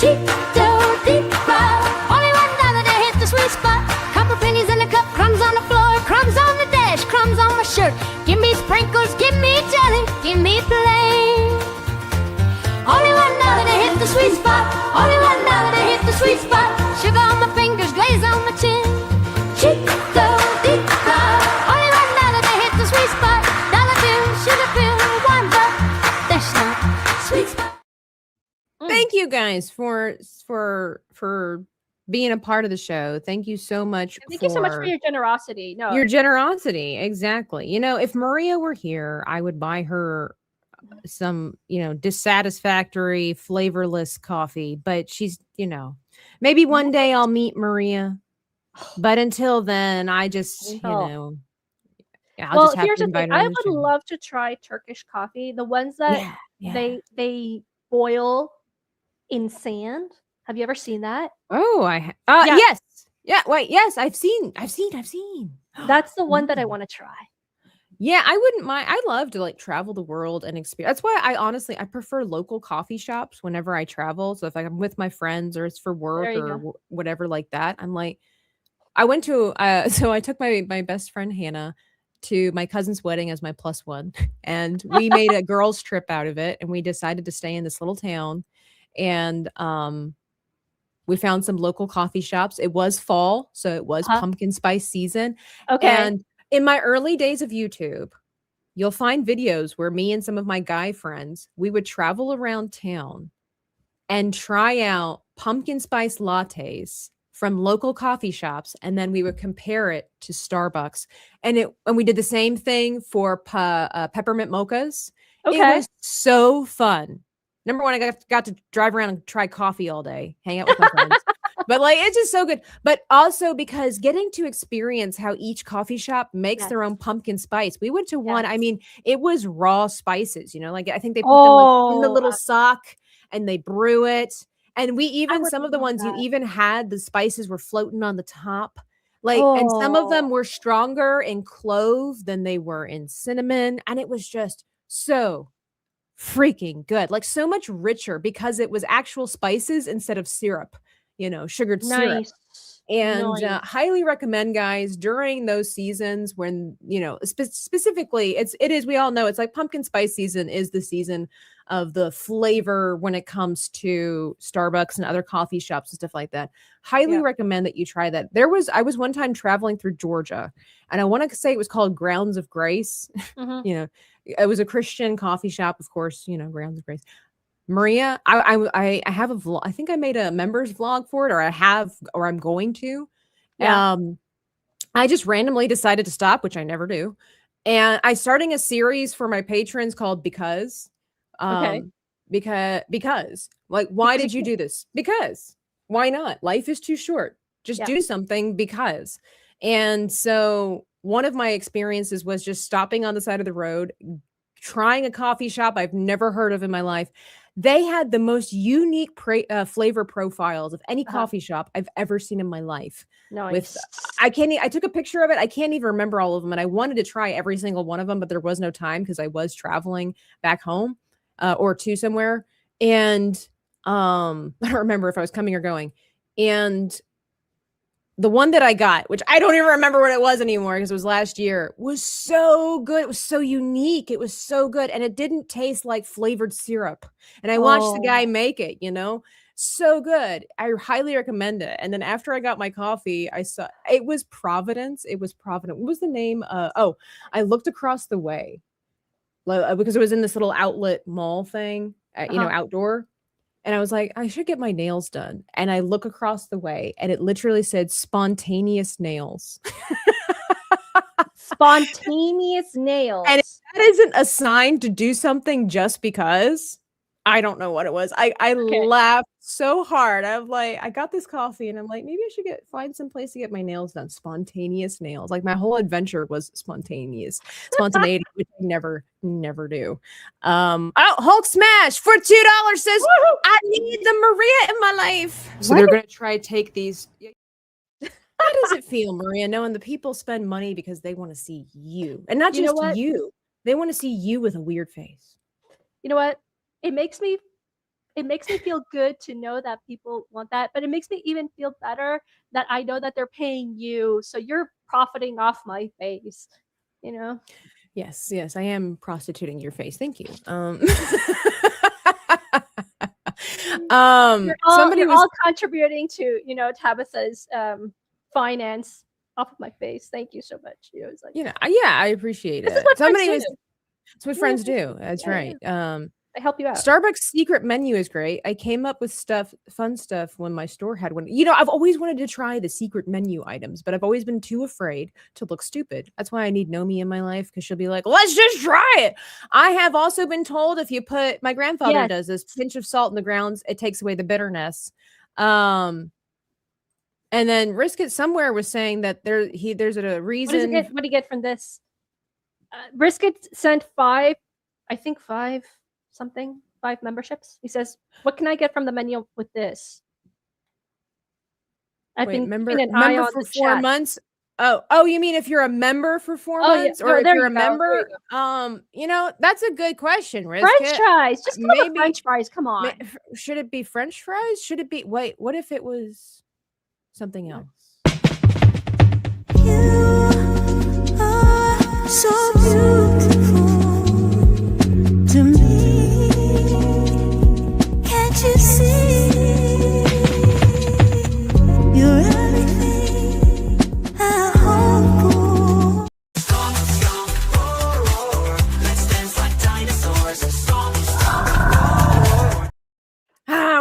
Cheeto deep fried. Only $1 to hit the sweet spot. Couple pennies in the cup, crumbs on the floor, crumbs on the dash, crumbs on my shirt. Give me sprinkles, give me jelly, give me plain. Only $1 to hit the sweet spot. Only $1 to hit the sweet spot. Sugar on my fingers, glaze on my chin. Cheeto deep fried. Only $1 to hit the sweet spot. Dollar bill, sugar bill, $1. That's not sweet spot. Thank you guys for being a part of the show. Thank you so much. Thank you so much for your generosity. No, Your generosity, exactly. You know, if Maria were here, I would buy her some, dissatisfactory, flavorless coffee. But she's, maybe one day I'll meet Maria. But until then, I just, I'll well, just have here's to the thing. invite her I on the would show. love to try Turkish coffee. The ones that Yeah. they boil in sand. Have you ever seen that? Oh, Yeah. yes. Yeah, wait, yes, I've seen. That's the one that I want to try. Yeah, I wouldn't mind. I love to travel the world and experience. That's why I prefer local coffee shops whenever I travel. So if I'm with my friends or it's for work There you or go. whatever like that, I'm like, I went to so I took my best friend Hannah to my cousin's wedding as my plus one, and we made a girls trip out of it, and we decided to stay in this little town, and we found some local coffee shops. It was fall, so it was pumpkin spice season. Okay. And in my early days of YouTube, you'll find videos where me and some of my guy friends, we would travel around town and try out pumpkin spice lattes from local coffee shops, and then we would compare it to Starbucks. And we did the same thing for peppermint mochas. It Okay. was so fun. Number one, I got to drive around and try coffee all day, hang out with my friends. But it's just so good. But also because getting to experience how each coffee shop makes their own pumpkin spice. We went to one, I mean, it was raw spices, I think they put them in the little sock and they brew it. And we even, some of the ones you even had, the spices were floating on the top. And some of them were stronger in clove than they were in cinnamon. And it was just so freaking good. So much richer because it was actual spices instead of syrup, sugared syrup. Nice. And highly recommend, guys, during those seasons when, specifically it is, we all know it's pumpkin spice season is the season of the flavor when it comes to Starbucks and other coffee shops and stuff like that. Highly recommend that you try that. I was one time traveling through Georgia, and I want to say it was called Grounds of Grace. Mhm. It was a Christian coffee shop, of course, Grounds of Grace. Maria, I have a vlog. I think I made a members vlog for it, or I'm going to. Yeah. I just randomly decided to stop, which I never do. And I'm starting a series for my patrons called Because. Okay. Because why did you do this? Because why not? Life is too short. Just do something because. And so one of my experiences was just stopping on the side of the road, trying a coffee shop I've never heard of in my life. They had the most unique flavor profiles of any coffee shop I've ever seen in my life. Nice. I took a picture of it. I can't even remember all of them. And I wanted to try every single one of them, but there was no time because I was traveling back home or to somewhere. And I don't remember if I was coming or going. And the one that I got, which I don't even remember what it was anymore because it was last year, was so good. It was so unique. It was so good. And it didn't taste like flavored syrup. And I watched the guy make it, so good. I highly recommend it. And then after I got my coffee, I saw it was Providence. It was Providence. What was the name? I looked across the way because it was in this little outlet mall thing, outdoor. And I was like, I should get my nails done. And I look across the way and it literally said spontaneous nails. Spontaneous nails. And if that isn't a sign to do something just because, I don't know what it was. I laughed so hard. I'm like, I got this coffee and I'm like, maybe I should find some place to get my nails done. Spontaneous nails. Like my whole adventure was spontaneity, which I never do. Oh, Hulk Smash for $2 says, I need the Maria in my life. So they're gonna try to take these. How does it feel, Maria, knowing the people spend money because they want to see you, and not just you? They want to see you with a weird face. You know what? It makes me feel good to know that people want that, but it makes me even feel better that I know that they're paying you, so you're profiting off my face. You know? Yes, I am prostituting your face. Thank you. You're all contributing to Tabitha's finance off of my face. Thank you so much. It was like, I appreciate it. It's what friends do. That's right. I help you out. Starbucks secret menu is great. I came up with fun stuff when my store had one. I've always wanted to try the secret menu items, but I've always been too afraid to look stupid. That's why I need Nomi in my life, because she'll be like, let's just try it. I have also been told if you put, my grandfather does this, pinch of salt in the grounds, it takes away the bitterness. And then Risk It Somewhere was saying that there's a reason. What do you get from this? Risk It sent 5 memberships. He says, what can I get from the menu with this? I've been member for 4 chat. months. Oh, you mean if you're a member for 4 months, or if you're a member? That's a good question. French fries, just maybe French fries. Come on. Should it be French fries? Should it be? Wait, what if it was something else? You are so beautiful to me. Can't you see? You're everything I hope for. Let's dance like dinosaurs.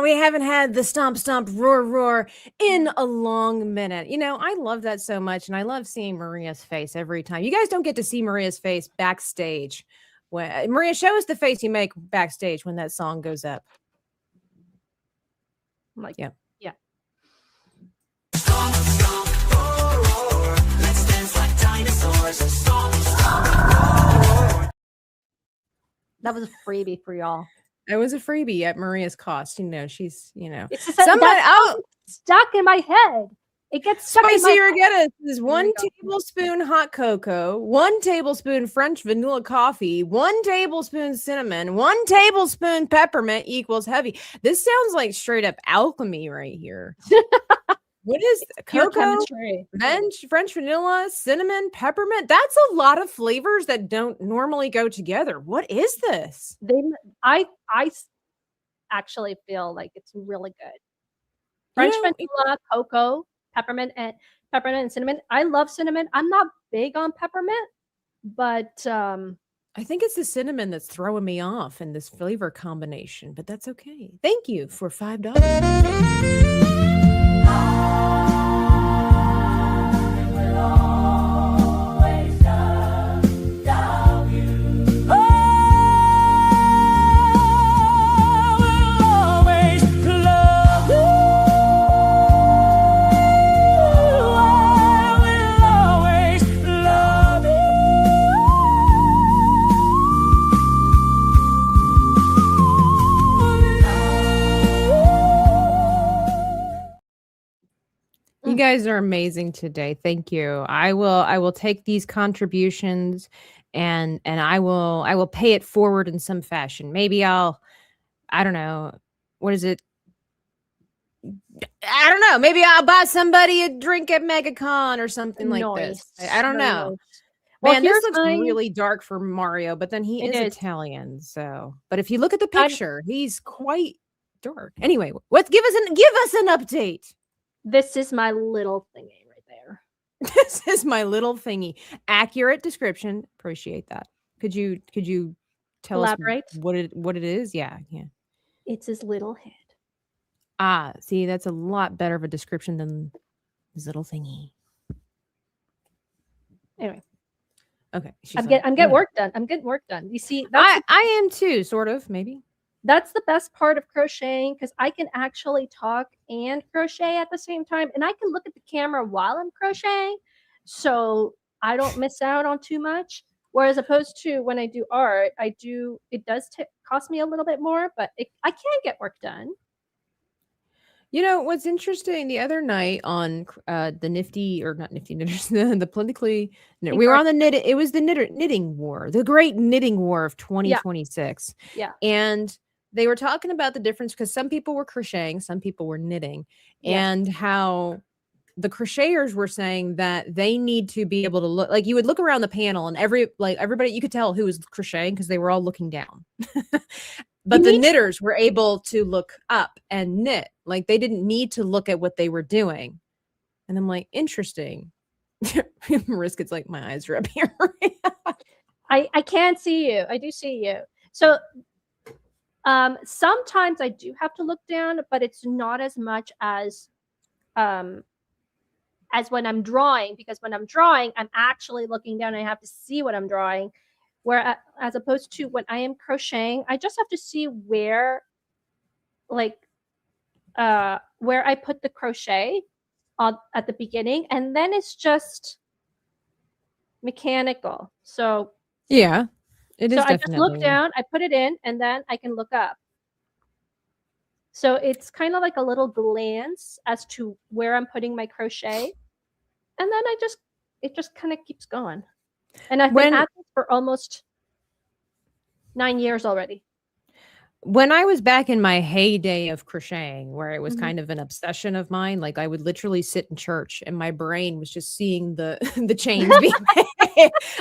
We haven't had the stomp, roar in a long minute. I love that so much, and I love seeing Maria's face every time. You guys don't get to see Maria's face backstage. Maria, show us the face you make backstage when that song goes up. I'm like, yeah. Let's dance like dinosaurs. That was a freebie for y'all. It was a freebie at Maria's cost. She's, It's just somebody stuck in my head. It gets stuck in my head. Regatta is 1 tablespoon hot cocoa, 1 tablespoon French vanilla coffee, 1 tablespoon cinnamon, 1 tablespoon peppermint equals heavy. This sounds like straight up alchemy right here. What is cocoa, French vanilla, cinnamon, peppermint? That's a lot of flavors that don't normally go together. What is this? I actually feel like it's really good. French vanilla, cocoa, peppermint and cinnamon. I love cinnamon. I'm not big on peppermint, but I think it's the cinnamon that's throwing me off in this flavor combination, but that's okay. Thank you for $5. You guys are amazing today. Thank you. I will take these contributions and I will pay it forward in some fashion. Maybe I don't know. What is it? I don't know. Maybe I'll buy somebody a drink at MegaCon or something like this. I don't know. Well, Man, this looks really dark for Mario, but then he is Italian. So, but if you look at the picture, he's quite dark. Anyway, give us an update. This is my little thingy right there. This is my little thingy. Accurate description. Appreciate that. Could you tell Elaborate? us what it is? Yeah. It's his little head. Ah, see, that's a lot better of a description than his little thingy. Anyway. Okay. I'm getting work done. You see, I am too, sort of, maybe. That's the best part of crocheting because I can actually talk and crochet at the same time, and I can look at the camera while I'm crocheting, so I don't miss out on too much. Whereas opposed to when I do art, it does cost me a little bit more, but I can get work done. You know, what's interesting the other night on the Nifty or not Nifty Knitters, the politically we were on the it was the knitting war, the great knitting war of Yeah, 2026. yeah, And they were talking about the difference because some people were crocheting, some people were knitting, yes. and how the crocheters were saying that they need to be able to look like you would look around the panel and everybody you could tell who was crocheting because they were all looking down. But the need knitters were able to look up and knit. Like they didn't need to look at what they were doing. And I'm like, interesting. Mariska's like, my eyes are up here. I can see you. I do see you. So sometimes I do have to look down, but it's not as much as when I'm drawing, because when I'm drawing, I'm actually looking down and I have to see what I'm drawing. Where as opposed to when I am crocheting, I just have to see where I put the crochet at the beginning, and then it's just mechanical. So Yeah, it is I just look definitely. down, I put it in, and then I can look up. So it's kind of like a little glance as to where I'm putting my crochet, and then it just kind of keeps going. And I've been When at this for almost 9 years already. when I was back in my heyday of crocheting, where it was Mhm. kind of an obsession of mine, like I would literally sit in church and my brain was just seeing the the chains being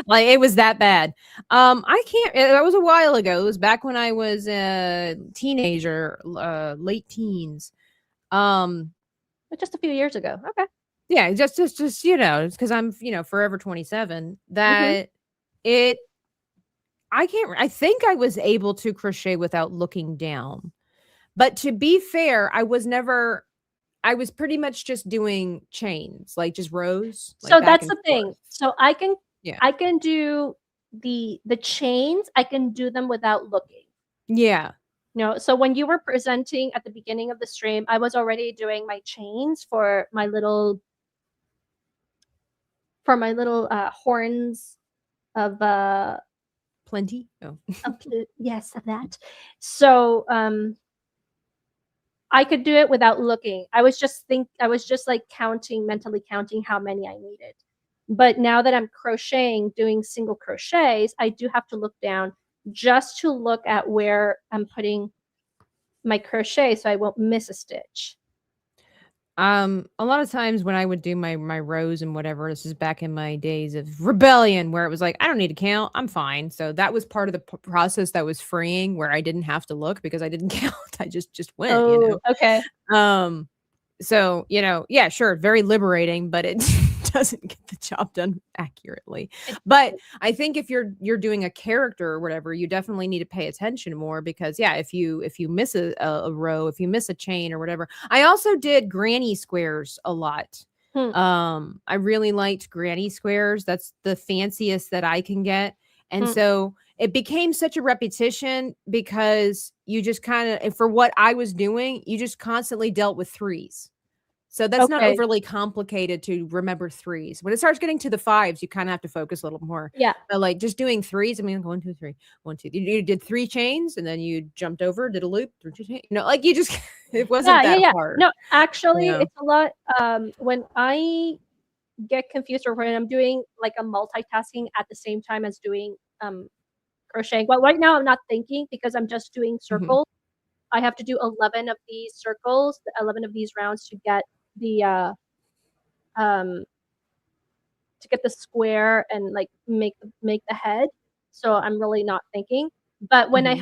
like it was that bad. I can't. That was a while ago. It was back when I was a teenager, late teens. Um, But just a few years ago. Okay. yeah, just it's because I'm forever 27. Mhm. That it I can't. I think I was able to crochet without looking down. But to be fair, I was pretty much just doing chains, like just rows, like So back that's and the forth. thing. So I can Yeah. do the chains, I can do them without looking. Yeah. So when you were presenting at the beginning of the stream, I was already doing my chains for my little horns of Plenty. Oh. yes, of that. So I could do it without looking. I was just like mentally counting how many I needed. But now that I'm crocheting, doing single crochets, I do have to look down just to look at where I'm putting my crochet so I won't miss a stitch. A lot of times when I would do my rows and whatever, this is back in my days of rebellion where it was like, I don't need to count, I'm fine. So that was part of the process that was freeing where I didn't have to look because I didn't count. I just went. Oh, okay. Um so, yeah, sure, very liberating, but it doesn't get the job done accurately. But I think if you're doing a character or whatever, you definitely need to pay attention more because yeah, if you miss a row, if you miss a chain or whatever. I also did granny squares a lot. Hmm. I really liked granny squares. That's the fanciest that I can get. And Hmm. so it became such a repetition because you just kind of, for what I was doing, you just constantly dealt with threes. So that's not Okay. overly complicated to remember threes. When it starts getting to the fives, you kind of have to focus a little more. Yeah. But like just doing threes, I mean, 1, 2, 3, 1, 2. You did 3 chains and then you jumped over, did a loop, 3 chains. Like you just, it wasn't that Yeah. hard. No, actually, Yeah. it's a lot. When I get confused or when I'm doing like a multitasking at the same time as doing crocheting. Well, right now I'm not thinking because I'm just doing Mhm. circles. I have to do 11 of these circles, 11 of these rounds to get the um square and like make the head. So I'm really not thinking. But when Mhm. I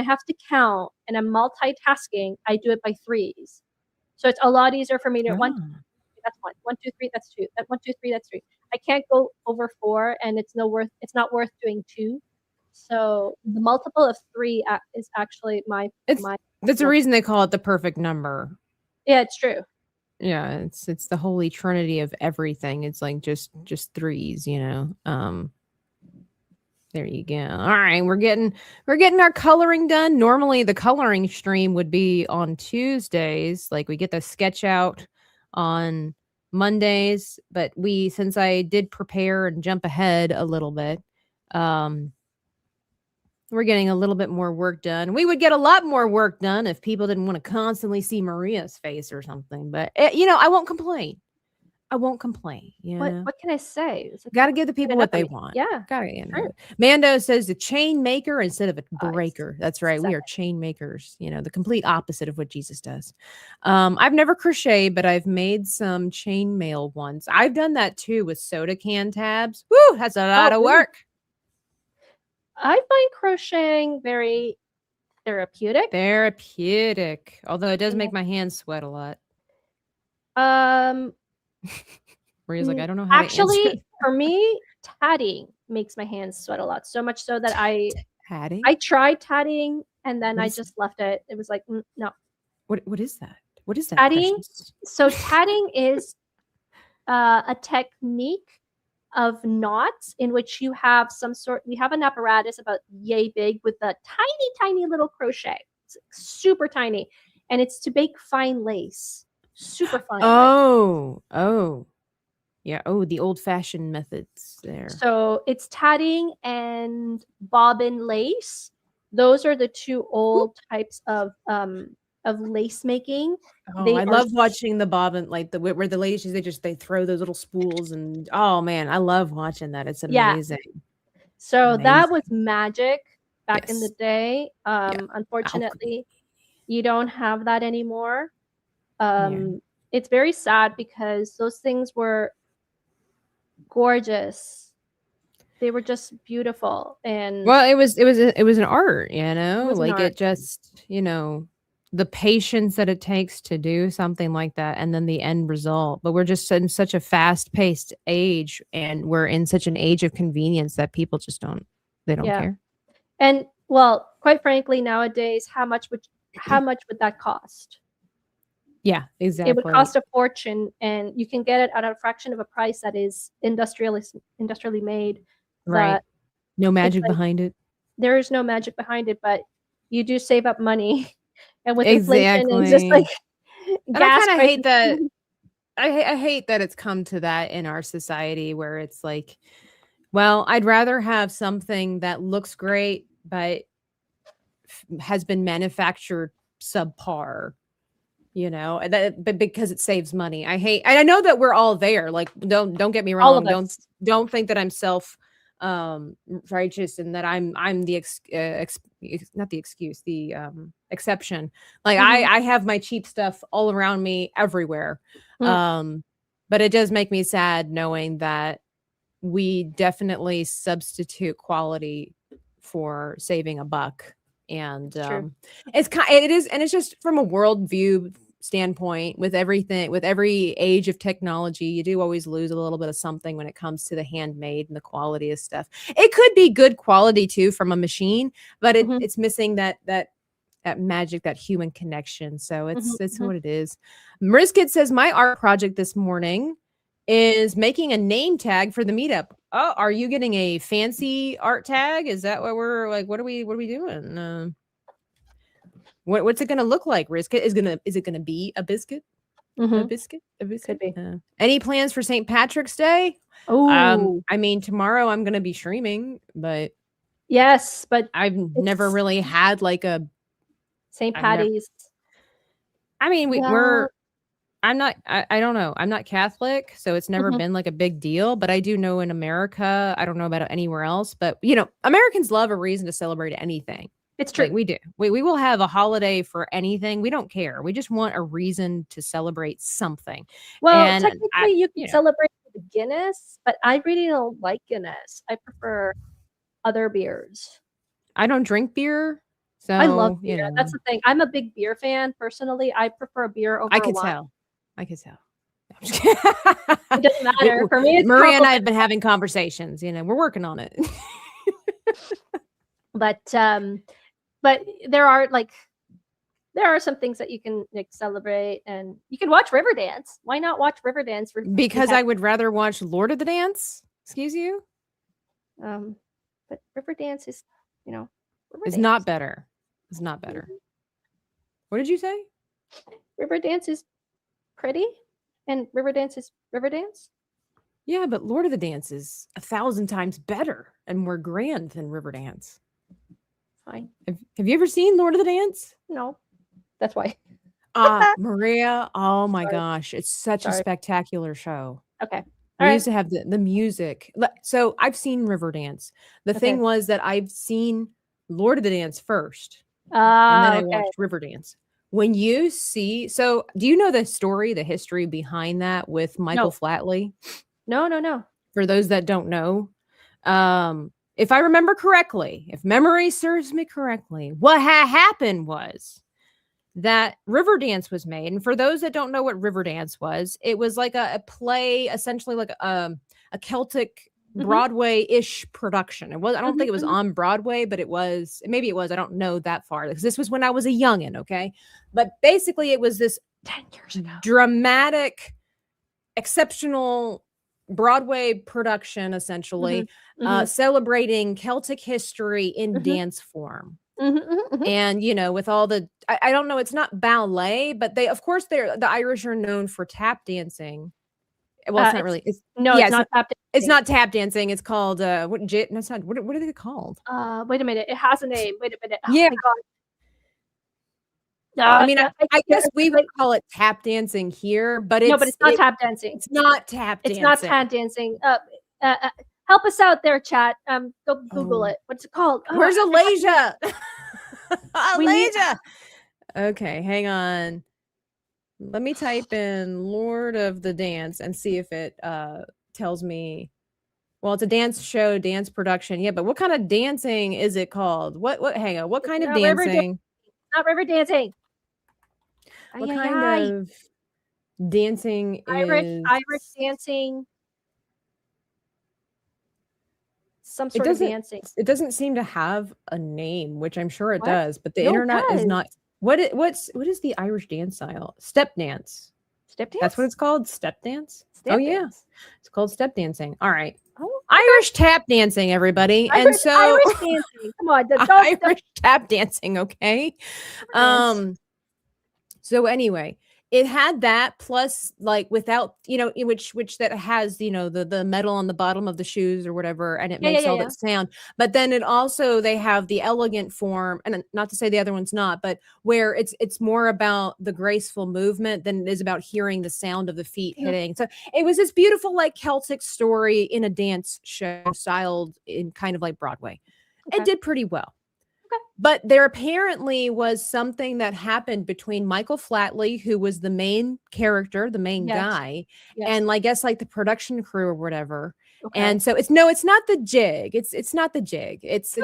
have to count and I'm multitasking, I do it by threes. So it's a lot easier for me to Ah. that's one. 1, 2, 3, that's two. That 1, 2, 3, that's three. I can't go over four, and it's not worth doing two. So the multiple of three is actually It's my that's the reason they call it the perfect number. yeah, it's true. Yeah, it's the holy trinity of everything. It's like just threes. There you go. All right, we're getting our coloring done. Normally the coloring stream would be on Tuesdays. Like we get the sketch out on Mondays, but since I did prepare and jump ahead a little bit, we're getting a little bit more work done. We would get a lot more work done if people didn't want to constantly see Maria's face or something. But I won't complain. I won't complain. What can I say? It's like, Got to give the people what they enough of me. want. Yeah. Got to. Sure. Mando says the chain maker instead of a Oh, breaker. That's right. We are exactly. chain makers. The complete opposite of what Jesus does. I've never crocheted, but I've made some chain mail once. I've done that too with soda can tabs. Woo, that's a lot of really? work. I find crocheting very therapeutic. Although it does make my hands sweat a lot. Maria's like, I don't know how to answer. Actually, for me, tatting makes my hands sweat a lot. So much so that I tried tatting and then I just left it. It was like, no. What is that? What is that? Tatting. Precious? So tatting is a technique of knots in which we have an apparatus about yay big with a tiny little crochet. It's super tiny. And it's to bake fine lace. Super fine. Oh. Yeah. Oh, the old-fashioned methods there. So it's tatting and bobbin lace. Those are the two old types of lace making. Oh, I love watching the bobbin, like where the ladies they throw those little spools, and oh man, I love watching that. It's amazing. Yeah. So that was magic back in the day. Yeah. Unfortunately, you don't have that anymore. It's very sad because those things were gorgeous. They were just beautiful. And well, it was an art, it just, the patience that it takes to do something like that and then the end result. But we're just in such a fast-paced age, and we're in such an age of convenience that people just don't care. And well, quite frankly, nowadays, how much would that cost? Yeah, exactly. It would cost a fortune, and you can get it at a fraction of a price that is industrially made. Right. No magic behind it. There is no magic behind it, but you do save up money. And with inflation and just like gas, I kind of hate that. I hate that it's come to that in our society where it's like, well, I'd rather have something that looks great but has been manufactured subpar, but because it saves money. I know that we're all there. Like, don't get me wrong. Don't think that I'm self righteous and that I'm the not the excuse, the exception. Like I have my cheap stuff all around me everywhere. But it does make me sad knowing that we definitely substitute quality for saving a buck. And it's just from a worldview standpoint, with everything, with every age of technology, you do always lose a little bit of something when it comes to the handmade and the quality of stuff. It could be good quality too from a machine, but it's missing that magic, that human connection. So it's what it is. Mariskit says, my art project this morning is making a name tag for the meetup. Oh, are you getting a fancy art tag? Is that what we're like? What are we doing? What's it gonna look like? Riskit is it gonna be a biscuit? A biscuit? Could be. Any plans for St. Patrick's Day? Oh, I mean, tomorrow I'm gonna be streaming, but yes, but I've never really had like a St. Patty's. I mean, I don't know. I'm not Catholic, so it's never been like a big deal, but I do know in America, I don't know about anywhere else, but Americans love a reason to celebrate anything. It's true. Like we do. We will have a holiday for anything. We don't care. We just want a reason to celebrate something. Well, and technically you can celebrate with Guinness, but I really don't like Guinness. I prefer other beers. I don't drink beer. So I love beer. That's the thing. I'm a big beer fan personally. I prefer beer over I could wine. tell. It doesn't matter. For me, it's Maria and I have been having conversations. We're working on it. But there are some things that you can celebrate, and you can watch Riverdance. Why not watch Riverdance? Because I would rather watch Lord of the Dance. Excuse you. But Riverdance is, It's Riverdance. not better. It's not better. What did you say? Riverdance is pretty, and Riverdance is Riverdance. Yeah, but Lord of the Dance is 1,000 times better and more grand than Riverdance. Fine. Have you ever seen Lord of the Dance? No, that's why. Maria, oh my Sorry. gosh, it's such a Sorry. spectacular show. Okay. We All used right. to have the music. So I've seen Riverdance. The Okay. thing was that I've seen Lord of the Dance first, and then I Okay. watched Riverdance. When you see, so do you know the story, the history behind that with Michael No. Flatley? No. For those that don't know, if I remember correctly, if memory serves me correctly, what happened was that Riverdance was made. And for those that don't know what Riverdance was, it was like a play, essentially like a Celtic Mhm. Broadway-ish production. It was, I don't think it was Mhm. on Broadway, but it was, maybe it was, I don't know that far, because this was when I was a youngin', okay? But basically it was this 10 years ago. dramatic, exceptional Broadway production, essentially, Mhm. celebrating Celtic history in Mhm. dance form. Mhm. And with all the I don't know, it's not ballet, but they, of course, the Irish are known for tap dancing. Well, it's not really. It's No, yeah, it's not tap it's dancing. not tap dancing. It's called that's not what are they called? Wait a minute. It has a name. Wait a minute. Oh Yeah. my god. I mean, Yeah, I guess we would wait. call it tap dancing here, but No, but it's not tap dancing. it's not tap It's dancing. not tap dancing. Help us out there, chat. Go Google Oh. it. What's it called? Where's Alasia? We need- Alasia. Okay, hang on. Let me type in Lord of the Dance and see if it tells me. Well, it's a dance show, dance production. Yeah, but what kind of dancing is it called? Hang on. What kind of dancing? Not river dancing. What kind of dancing is Irish dancing? Some sort of dancing. It doesn't seem to have a name, which I'm sure it What? does, but the No, it internet is does. not. What is the Irish dance style? Step dance. Step dance? That's what it's called? Step dance? Step Oh yeah. dance. It's called step dancing. All right. Oh, Irish tap dancing, everybody. And so Irish dancing. Come on, Irish tap dancing, okay? dance. So anyway, it had that plus, like, without, which that has, the metal on the bottom of the shoes or whatever, and it makes all that sound. But then it also, they have the elegant form, and not to say the other one's not, but where it's more about the graceful movement than it is about hearing the sound of the feet hitting. So it was this beautiful, like, Celtic story in a dance show styled in kind of like Broadway. It did pretty well. But there apparently was something that happened between Michael Flatley, who was the main character, the main guy, and I guess like the production crew or whatever. Okay. And so it's not the jig. It's not the jig. It's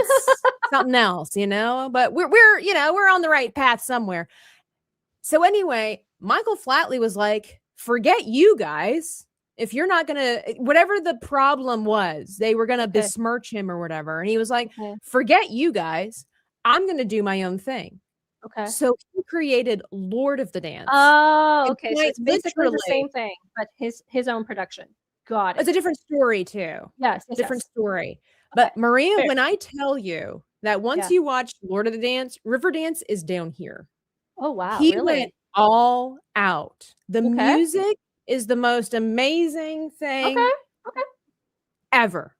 something else, but we're we're on the right path somewhere. So anyway, Michael Flatley was like, forget you guys. If you're not gonna, whatever the problem was, they were gonna besmirch him or whatever. And he was like, forget you guys. I'm going to do my own thing. Okay. So he created Lord of the Dance. Oh, okay. So it's basically the same thing, but his own production. Got it. It's a different story too. Yes. Different story. But Maria, when I tell you that once you watch Lord of the Dance, Riverdance is down here. Oh, wow. He really? went all out. The music is the most amazing thing ever.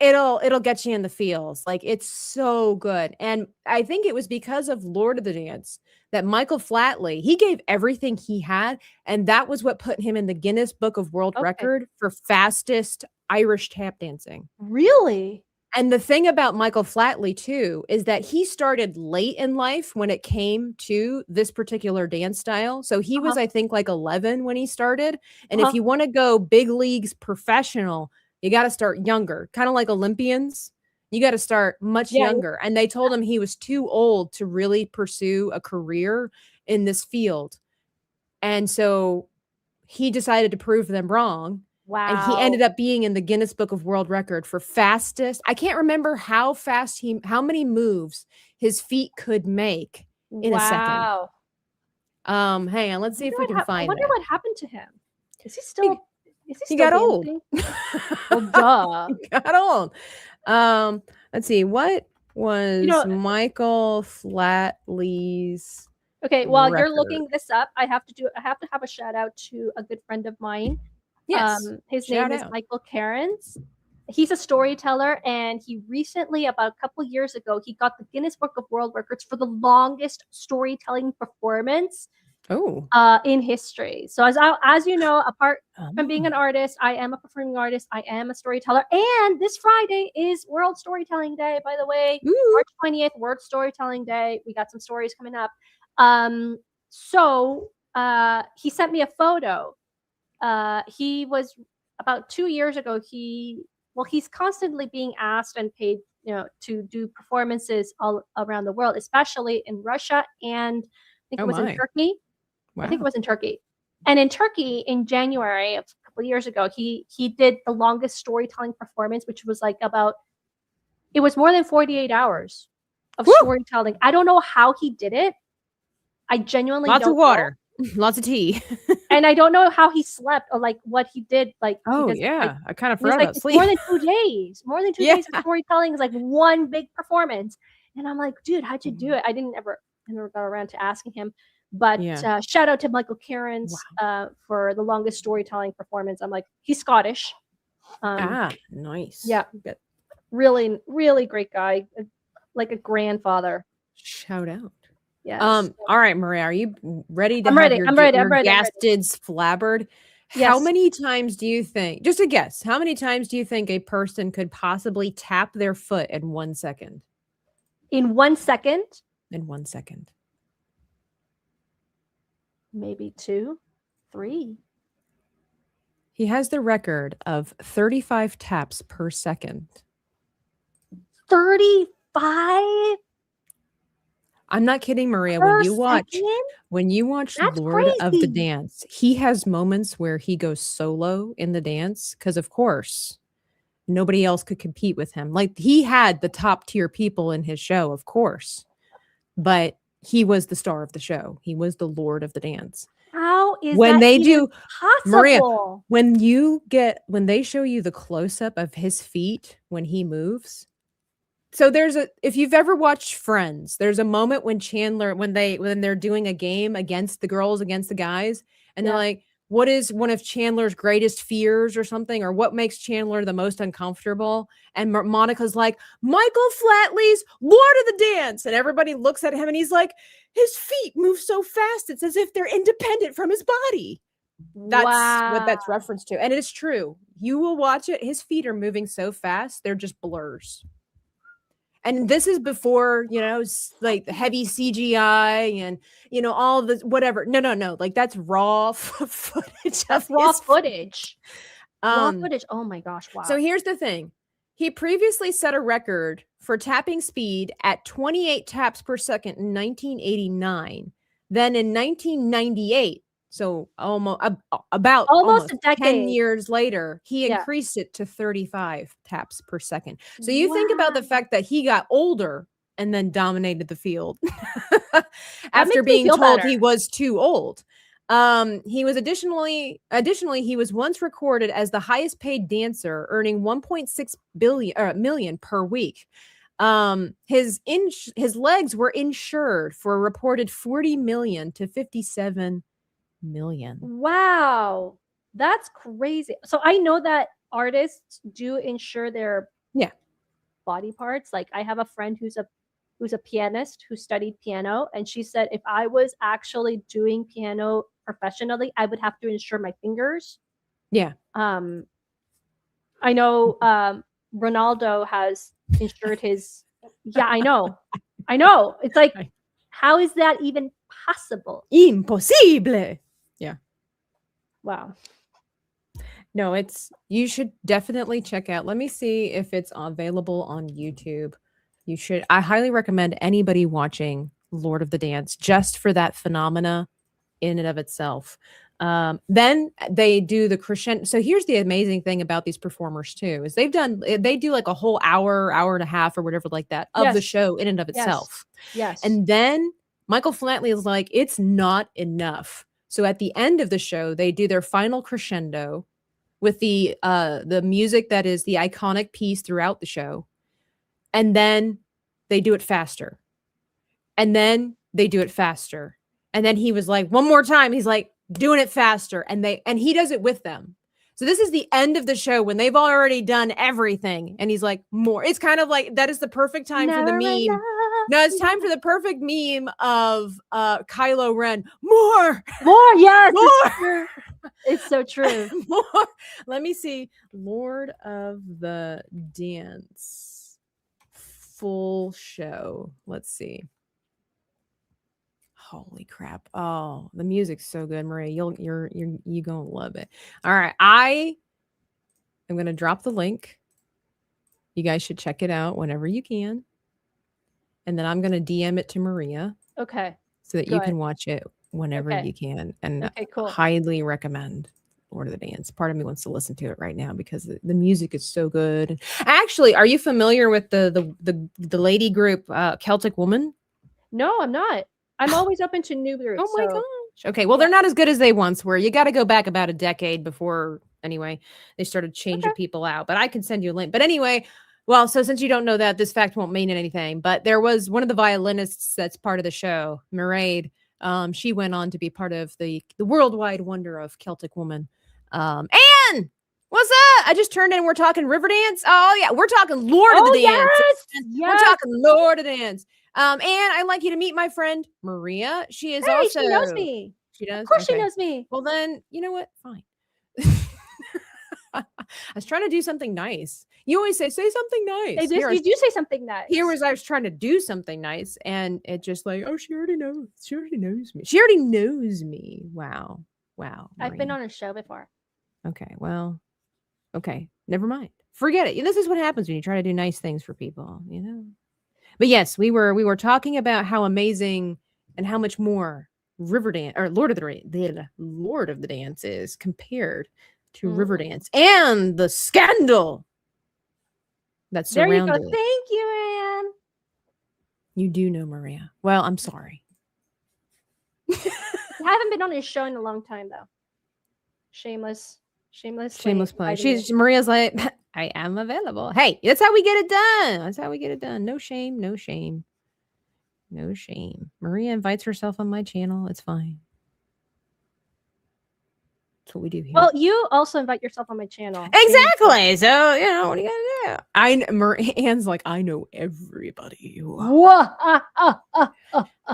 It'll get you in the feels. Like, it's so good. And I think it was because of Lord of the Dance that Michael Flatley, he gave everything he had, and that was what put him in the Guinness Book of World Record for fastest Irish tap dancing. Really? And the thing about Michael Flatley too is that he started late in life when it came to this particular dance style. So he was, I think, like 11 when he started. And if you want to go big leagues professional, you got to start younger, kind of like Olympians. You got to start much younger. And they told him he was too old to really pursue a career in this field. And so he decided to prove them wrong. Wow. And he ended up being in the Guinness Book of World Record for fastest. I can't remember how many moves his feet could make in a second. Hang on, let's see if we can find it. I wonder what happened to him. Is he still Is He still got old. dancing? Well, duh. He got old. Let's see. What was know- Michael Flatley's Okay, while you're record? looking this up, I have to have a shout out to a good friend of mine. Yes. His Shout name is out. Michael Cairns. He's a storyteller, and he recently, about a couple years ago, he got the Guinness Book of World Records for the longest storytelling performance Oh. in history. So as you know, apart from being an artist, I am a performing artist. I am a storyteller, and this Friday is World Storytelling Day. By the way, Ooh. March 20th, World Storytelling Day. We got some stories coming up. So he sent me a photo. He was about 2 years ago. He's constantly being asked and paid, to do performances all around the world, especially in Russia and I think it was in Turkey. Wow. I think it was in Turkey. And in Turkey, in January of a couple of years ago, he did the longest storytelling performance, which was it was more than 48 hours of storytelling. I don't know how he did it. I genuinely lots don't of water, lots of tea, and I don't know how he slept or what he did. I kind of forgot like, about sleep. More than 2 days. More than 2 days of storytelling is like one big performance. And I'm like, dude, how'd you do it? I never got around to asking him. But shout out to Michael Cairns for the longest storytelling performance. I'm like, he's Scottish. Nice. Yeah, really, really great guy, like a grandfather. Shout out. Yeah. All right, Maria, are you ready to I'm ready. I'm ready. Gastids flabbered? Yes. How many times do you think, just a guess, how many times do you think a person could possibly tap their foot in 1 second? In 1 second? In 1 second. Maybe 2, 3. He has the record of 35 taps per second. 35? I'm not kidding, Maria. When you watch That's Lord of the crazy. Dance, he has moments where he goes solo in the dance because, of course, nobody else could compete with him. Like, he had the top tier people in his show, of course, but he was the star of the show. He was the Lord of the Dance. How is when that they even do possible? Maria, when they show you the close up of his feet when he moves. So if you've ever watched Friends, there's a moment when Chandler, when they're doing a game against the girls, against the guys, and they're like, what is one of Chandler's greatest fears or something, or what makes Chandler the most uncomfortable? And Monica's like, Michael Flatley's Lord of the Dance. And everybody looks at him and he's like, his feet move so fast. It's as if they're independent from his body. That's what that's referenced to. And it's true. You will watch it. His feet are moving so fast. They're just blurs. And this is before, like heavy CGI and, all the whatever. No. Like, that's raw footage. That's raw footage. Raw footage. Oh my gosh. Wow. So here's the thing. He previously set a record for tapping speed at 28 taps per second in 1989. Then in 1998, so almost a decade, 10 years later, he increased it to 35 taps per second. So you think about the fact that he got older and then dominated the field after being told he was too old. He was additionally, he was once recorded as the highest paid dancer, earning 1.6 million per week. His legs were insured for a reported 40 million to 57 million. Wow, that's crazy. So I know that artists do insure their body parts. Like, I have a friend who's a pianist who studied piano, and she said, if I was actually doing piano professionally, I would have to insure my fingers. I know Ronaldo has insured his. I know. It's like, how is that even possible? Impossible. Wow. No, you should definitely check out. Let me see if it's available on YouTube. You should. I highly recommend anybody watching Lord of the Dance just for that phenomena in and of itself. Then they do the crescendo. So here's the amazing thing about these performers too, is they do like a whole hour and a half or whatever like that of the show in and of itself. Yes. And then Michael Flatley is like, it's not enough. So at the end of the show, they do their final crescendo. with the music that is the iconic piece throughout the show. And then they do it faster. And then they do it faster. And then he was like, one more time. He's like, doing it faster. And he does it with them. So this is the end of the show when they've already done everything. And he's like, more. It's kind of like, that is the perfect time for the meme. No, it's time for the perfect meme of Kylo Ren. More. Yes. More. It's so true. More. Let me see. Lord of the Dance full show. Let's see. Holy crap. Oh, the music's so good, Maria. You're gonna love it. All right. I am gonna drop the link. You guys should check it out whenever you can. And then I'm gonna DM it to Maria. Okay. So that you can watch it whenever you can. And cool. Highly recommend Lord of the Dance. Part of me wants to listen to it right now because the music is so good. Actually, are you familiar with the lady group Celtic Woman? No, I'm not. I'm always open to new groups. Oh my gosh. Okay, well, they're not as good as they once were. You got to go back about a decade before, anyway, they started changing people out. But I can send you a link. But anyway, well, so since you don't know that, this fact won't mean anything. But there was one of the violinists that's part of the show, Mairead. She went on to be part of the worldwide wonder of Celtic Woman. Anne, what's up? I just turned in. We're talking Riverdance. Oh yeah, we're talking Lord of the Dance. We're talking Lord of the Dance. And I'd like you to meet my friend Maria. She is also. She knows me. She does. Of course, she knows me. Well, then you know what? Fine. I was trying to do something nice. You always say something nice. You do say something nice. Here was I was trying to do something nice, and it just like, oh, she already knows. She already knows me. She already knows me. Wow. Maria. I've been on a show before. Okay. Well. Okay. Never mind. Forget it. This is what happens when you try to do nice things for people. You know. But yes, we were talking about how amazing and how much more Riverdance or Lord of the Dance is compared to Riverdance and the scandal that's surrounded. There you go. Thank you, Anne. You do know Maria. Well, I'm sorry. I haven't been on a show in a long time though. Shameless play. Maria's like, I am available. Hey, that's how we get it done. That's how we get it done. No shame. Maria invites herself on my channel. It's fine. That's what we do here. Well, you also invite yourself on my channel. Exactly. So, what do you gotta do? Anne's like, I know everybody. Whoa.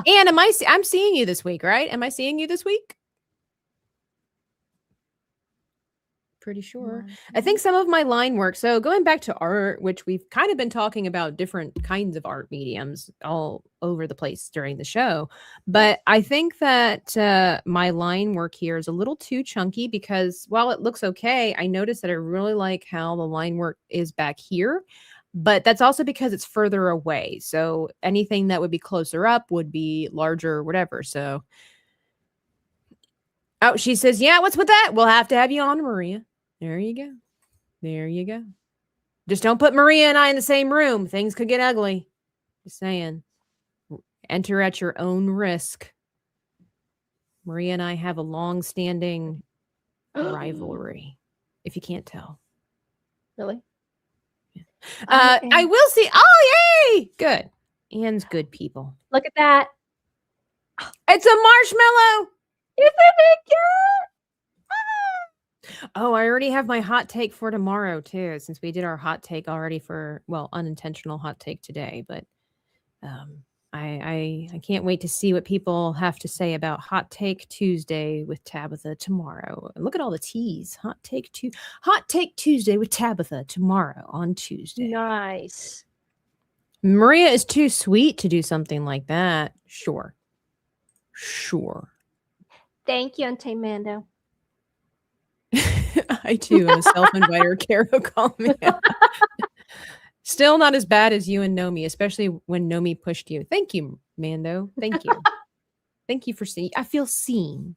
Anne, I'm seeing you this week, right? Am I seeing you this week? Pretty sure. I think some of my line work. So going back to art, which we've kind of been talking about different kinds of art mediums all over the place during the show. But I think that my line work here is a little too chunky because while it looks okay, I noticed that I really like how the line work is back here. But that's also because it's further away. So anything that would be closer up would be larger, whatever. So, oh, she says, yeah, what's with that? We'll have to have you on, Maria. There you go. Just don't put Maria and I in the same room. Things could get ugly. Just saying. Enter at your own risk. Maria and I have a long-standing rivalry, if you can't tell. Really? Yeah. I will see. Oh, yay! Good. Anne's good people. Look at that. It's a marshmallow. It's a big cat. Oh, I already have my hot take for tomorrow too, since we did our hot take already for, well, unintentional hot take today. But I can't wait to see what people have to say about Hot Take Tuesday with Tabitha tomorrow. And look at all the teas. Hot Take Tuesday with Tabitha tomorrow on Tuesday. Nice. Maria is too sweet to do something like that. Sure. Thank you, Auntie Mando. I too am a self-inviter. Caro called me. Still not as bad as you and Nomi, especially when Nomi pushed you. Thank you, Mando. Thank you. Thank you for seeing. I feel seen.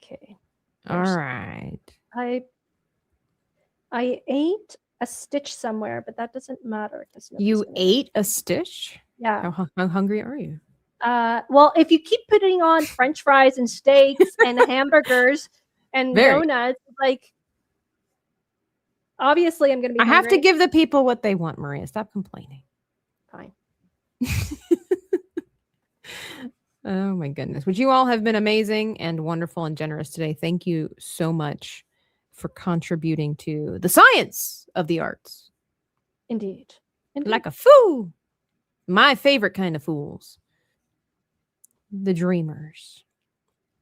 Okay. All right. I ate a stitch somewhere, but that doesn't matter. You ate a stitch? Yeah. How hungry are you? Well, if you keep putting on French fries and steaks and hamburgers, and Very. donuts. Like, obviously, I'm going to be. I have to hungry. give the people what they want, Maria. Stop complaining. Fine. Oh my goodness. Would you all have been amazing and wonderful and generous today? Thank you so much for contributing to the science of the arts. Indeed. Like a fool. My favorite kind of fools. The dreamers.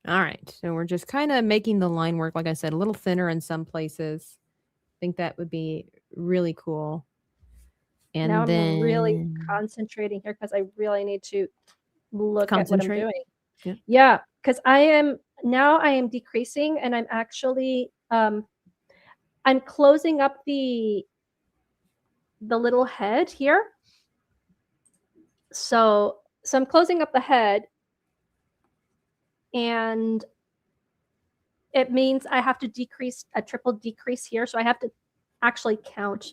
All right. So we're just kind of making the line work, like I said, a little thinner in some places. I think that would be really cool. And now then I'm really concentrating here because I really need to look at what I'm Concentrate? doing. Yeah. Because I am decreasing, and I'm actually I'm closing up the little head here. So I'm closing up the head, and it means I have to decrease a triple decrease here. So I have to actually count,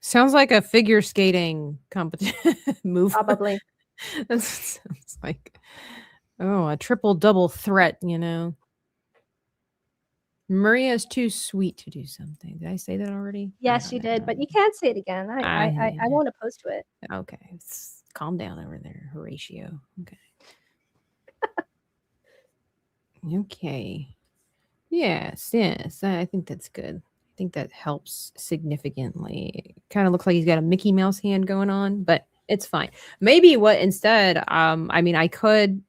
Sounds like a figure skating competition move. probably. That sounds like a triple double threat, Maria's too sweet to do something. Did I say that already? Yes, you did, but you can't say it again. I I- won't oppose to it. Okay. Calm down over there, Horatio. Okay. Okay. Yes. I think that's good. I think that helps significantly. Kind of looks like he's got a Mickey Mouse hand going on, but it's fine. Maybe instead, I mean, I could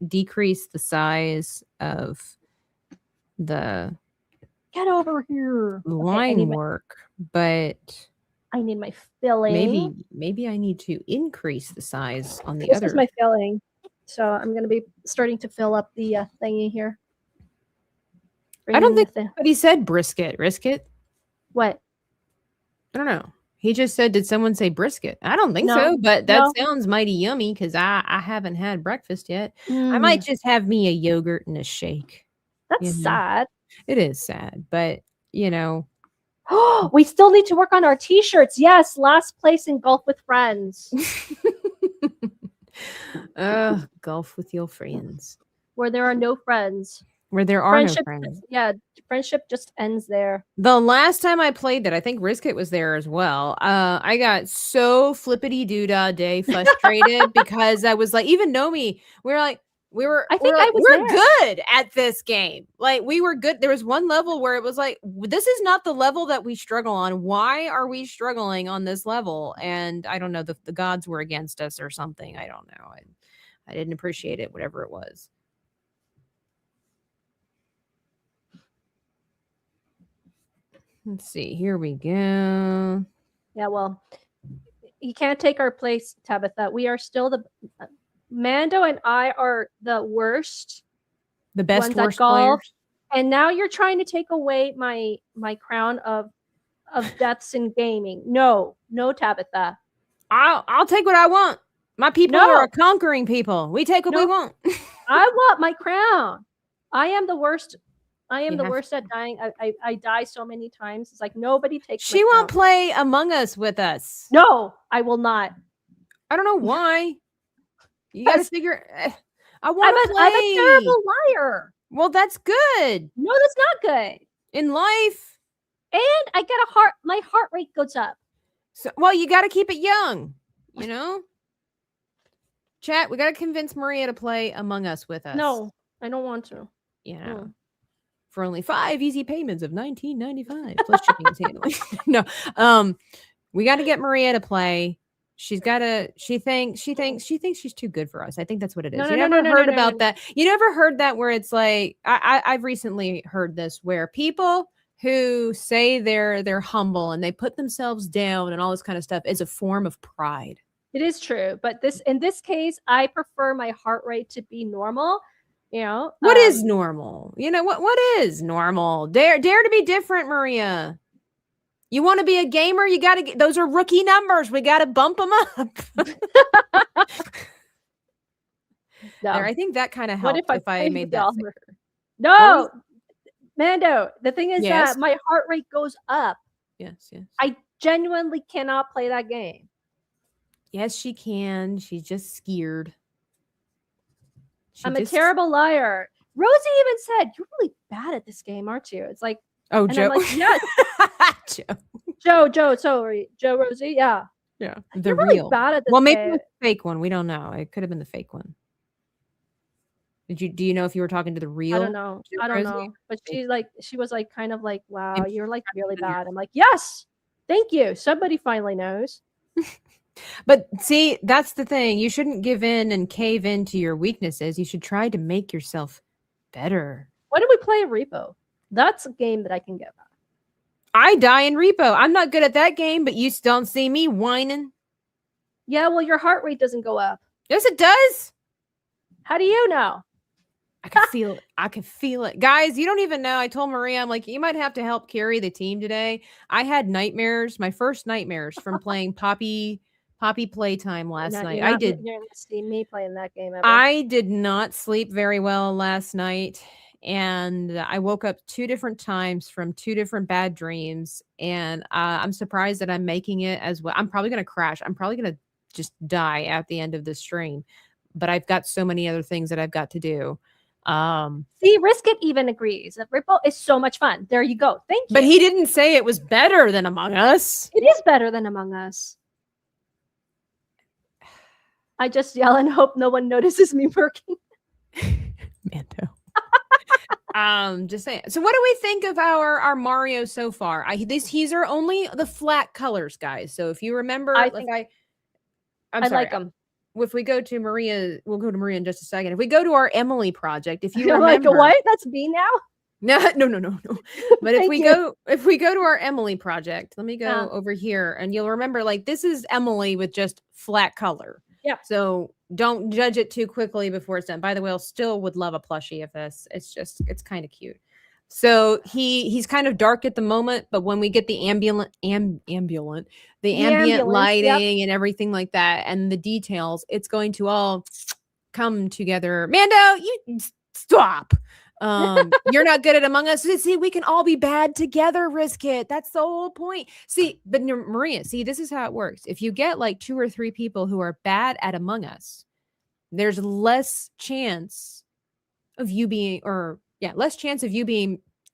decrease the size of the Get over here. line work, but I need my filling. maybe I need to increase the size on the This other. is my filling. So I'm going to be starting to fill up the thingy here. I don't Bringing think but he said brisket. What? I don't know. He just said, did someone say brisket? I don't think No, so, but that no. sounds mighty yummy because I haven't had breakfast yet. I might just have me a yogurt and a shake. That's sad. It is sad, but We still need to work on our t-shirts. Yes, last place in Golf with Friends. Golf with your friends. Where there are no friends. Where there are Friendship, no friends. Yeah, friendship just ends there. The last time I played that, I think Risket was there as well. I got so flippity doodah day frustrated because I was like, even Nomi, we were good at this game. Like we were good. There was one level where it was like, this is not the level that we struggle on. Why are we struggling on this level? And I don't know, the gods were against us or something. I don't know. I didn't appreciate it, whatever it was. Let's see. Here we go. Yeah, well, you can't take our place, Tabitha. We are still Mando and I are the worst. The best worst golf. Players. And now you're trying to take away my crown of deaths in gaming. No, Tabitha. I'll take what I want. My people are a conquering people. We take what we want. I want my crown. I am the worst. I am the worst at dying. I die so many times. It's like nobody takes. She won't play Among Us with us. No, I will not. I don't know why. You got to figure. I want to play. I'm a terrible liar. Well, that's good. No, that's not good in life. And I get my heart rate goes up. So, well, you got to keep it young. Chat. We got to convince Maria to play Among Us with us. No, I don't want to. For only 5 easy payments of $19.95 plus shipping and handling. No, we got to get Maria to play. She's got to. She thinks she's too good for us. I think that's what it is. You never heard about that? You never heard that where it's like I've recently heard this where people who say they're humble and they put themselves down and all this kind of stuff is a form of pride. It is true, but in this case, I prefer my heart rate to be normal. What is normal? What is normal? Dare to be different, Maria. You want to be a gamer? You got to. Those are rookie numbers. We got to bump them up. No. I think that kind of helped if I made that. No, Mando. The thing is that my heart rate goes up. Yes. I genuinely cannot play that game. Yes, she can. She's just scared. I'm a terrible liar. Rosie even said, "You're really bad at this game, aren't you?" It's like, Oh, and Joe. I'm like, "Yes, Joe, sorry, Joe, Rosie, yeah, Yeah. you're really bad at this Well, maybe it game." was the fake one. We don't know. It could have been the fake one. Do you know if you were talking to the real? I don't know. Joe I don't Rosie? know. But she was like, kind of like, "Wow, you're like really familiar. bad." I'm like, "Yes, thank you. Somebody finally knows." But see, that's the thing. You shouldn't give in and cave into your weaknesses. You should try to make yourself better. Why don't we play a repo? That's a game that I can get back. I die in repo. I'm not good at that game, but you still don't see me whining. Yeah, well, your heart rate doesn't go up. Yes, it does. How do you know? I can feel it. I can feel it. Guys, you don't even know. I told Maria, I'm like, you might have to help carry the team today. I had nightmares, my first nightmares from playing Poppy Playtime last night. You're not gonna see me playing that game ever. I did not sleep very well last night. And I woke up 2 different times from 2 different bad dreams. And I'm surprised that I'm making it as well. I'm probably going to crash. I'm probably going to just die at the end of the stream. But I've got so many other things that I've got to do. See, Risk It even agrees that Ripple is so much fun. There you go. Thank you. But he didn't say it was better than Among Us. It is better than Among Us. I just yell and hope no one notices me working. Mando. Just saying. So what do we think of our Mario so far? These are only the flat colors, guys. So if you remember, I like them. If we go to Maria, we'll go to Maria in just a second. If we go to our Emily project, if you You're remember, like, what? That's me now? No. But if Thank we go to our Emily project, let me go Yeah. over here, and you'll remember, like, this is Emily with just flat color. Yeah. So don't judge it too quickly before it's done. By the way, I still would love a plushie of this. It's kind of cute. So he's kind of dark at the moment, but when we get the ambient lighting and everything like that, and the details, it's going to all come together. Mando, you stop. You're not good at Among Us. See, we can all be bad together, Risk It. That's the whole point. See, but Maria, see, this is how it works. If you get like 2 or 3 people who are bad at Among Us, there's less chance of you being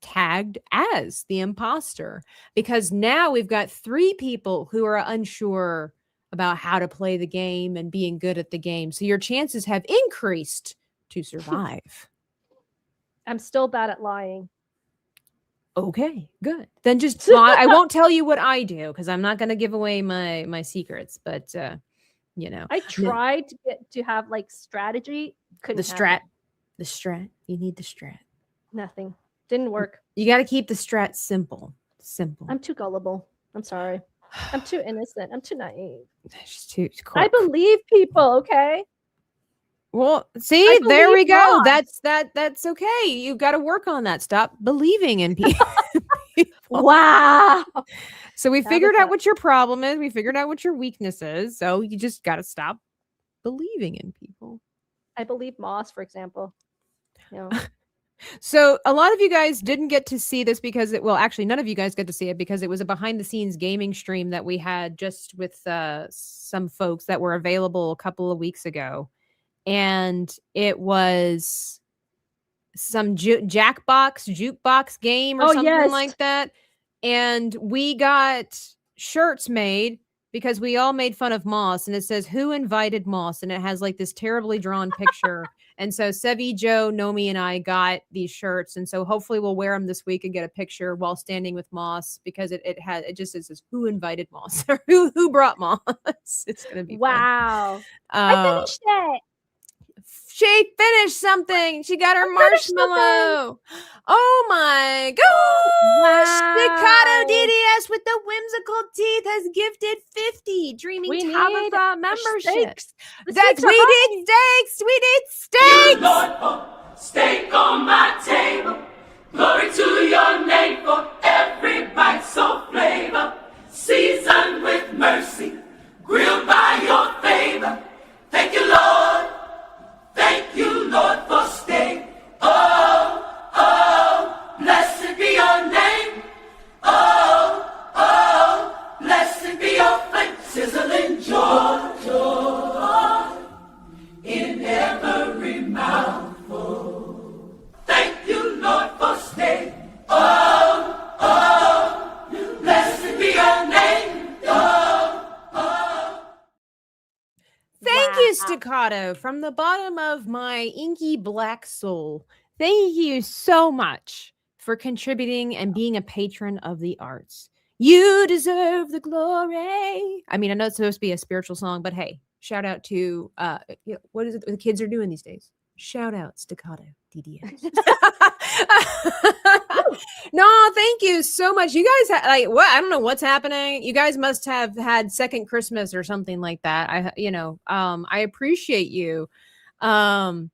tagged as the imposter, because now we've got 3 people who are unsure about how to play the game and being good at the game. So your chances have increased to survive. I'm still bad at lying. Okay, good. Then just I won't tell you what I do, because I'm not going to give away my secrets. But I tried to have like strategy. Couldn't the have strat. You need the strat. Nothing. Didn't work. You got to keep the strat simple. I'm too gullible. I'm sorry. I'm too innocent. I'm too naive. That's just too I believe people. Okay. Well, see, there we go. That's okay. You got to work on that. Stop believing in people. Wow. So we figured out what your problem is. We figured out what your weakness is. So you just got to stop believing in people. I believe Moss, for example. So a lot of you guys didn't get to see this because actually none of you guys get to see it because it was a behind the scenes gaming stream that we had just with some folks that were available a couple of weeks ago. And it was some jukebox game or something like that. And we got shirts made because we all made fun of Moss, and it says, "Who invited Moss?" And it has like this terribly drawn picture. And so Sevi, Joe, Nomi, and I got these shirts. And so hopefully we'll wear them this week and get a picture while standing with Moss, because it just says, "Who invited Moss?" or who brought Moss. It's going to be wow. I finished it. She finished something. She got her marshmallow. Oh my gosh. Wow. Staccato DDS with the whimsical teeth has gifted 50 Dreaming Tabitha memberships. We need steaks. We need steaks. Lord, for steak on my table. Glory to your name for every bite so flavor. Seasoned with mercy. Grilled by your favor. Thank you, Lord. Thank you, Lord, for steak. Oh, blessed be your name. Oh, blessed be your flame, sizzling joy, joy in every mouthful. Staccato, from the bottom of my inky black soul, thank you so much for contributing and being a patron of the arts. You deserve the glory. I mean, I know it's supposed to be a spiritual song, but hey, shout out to what is it the kids are doing these days? Shout out Staccato DDS. No, thank you so much. You guys like what? I don't know what's happening. You guys must have had second Christmas or something like that. I appreciate you. From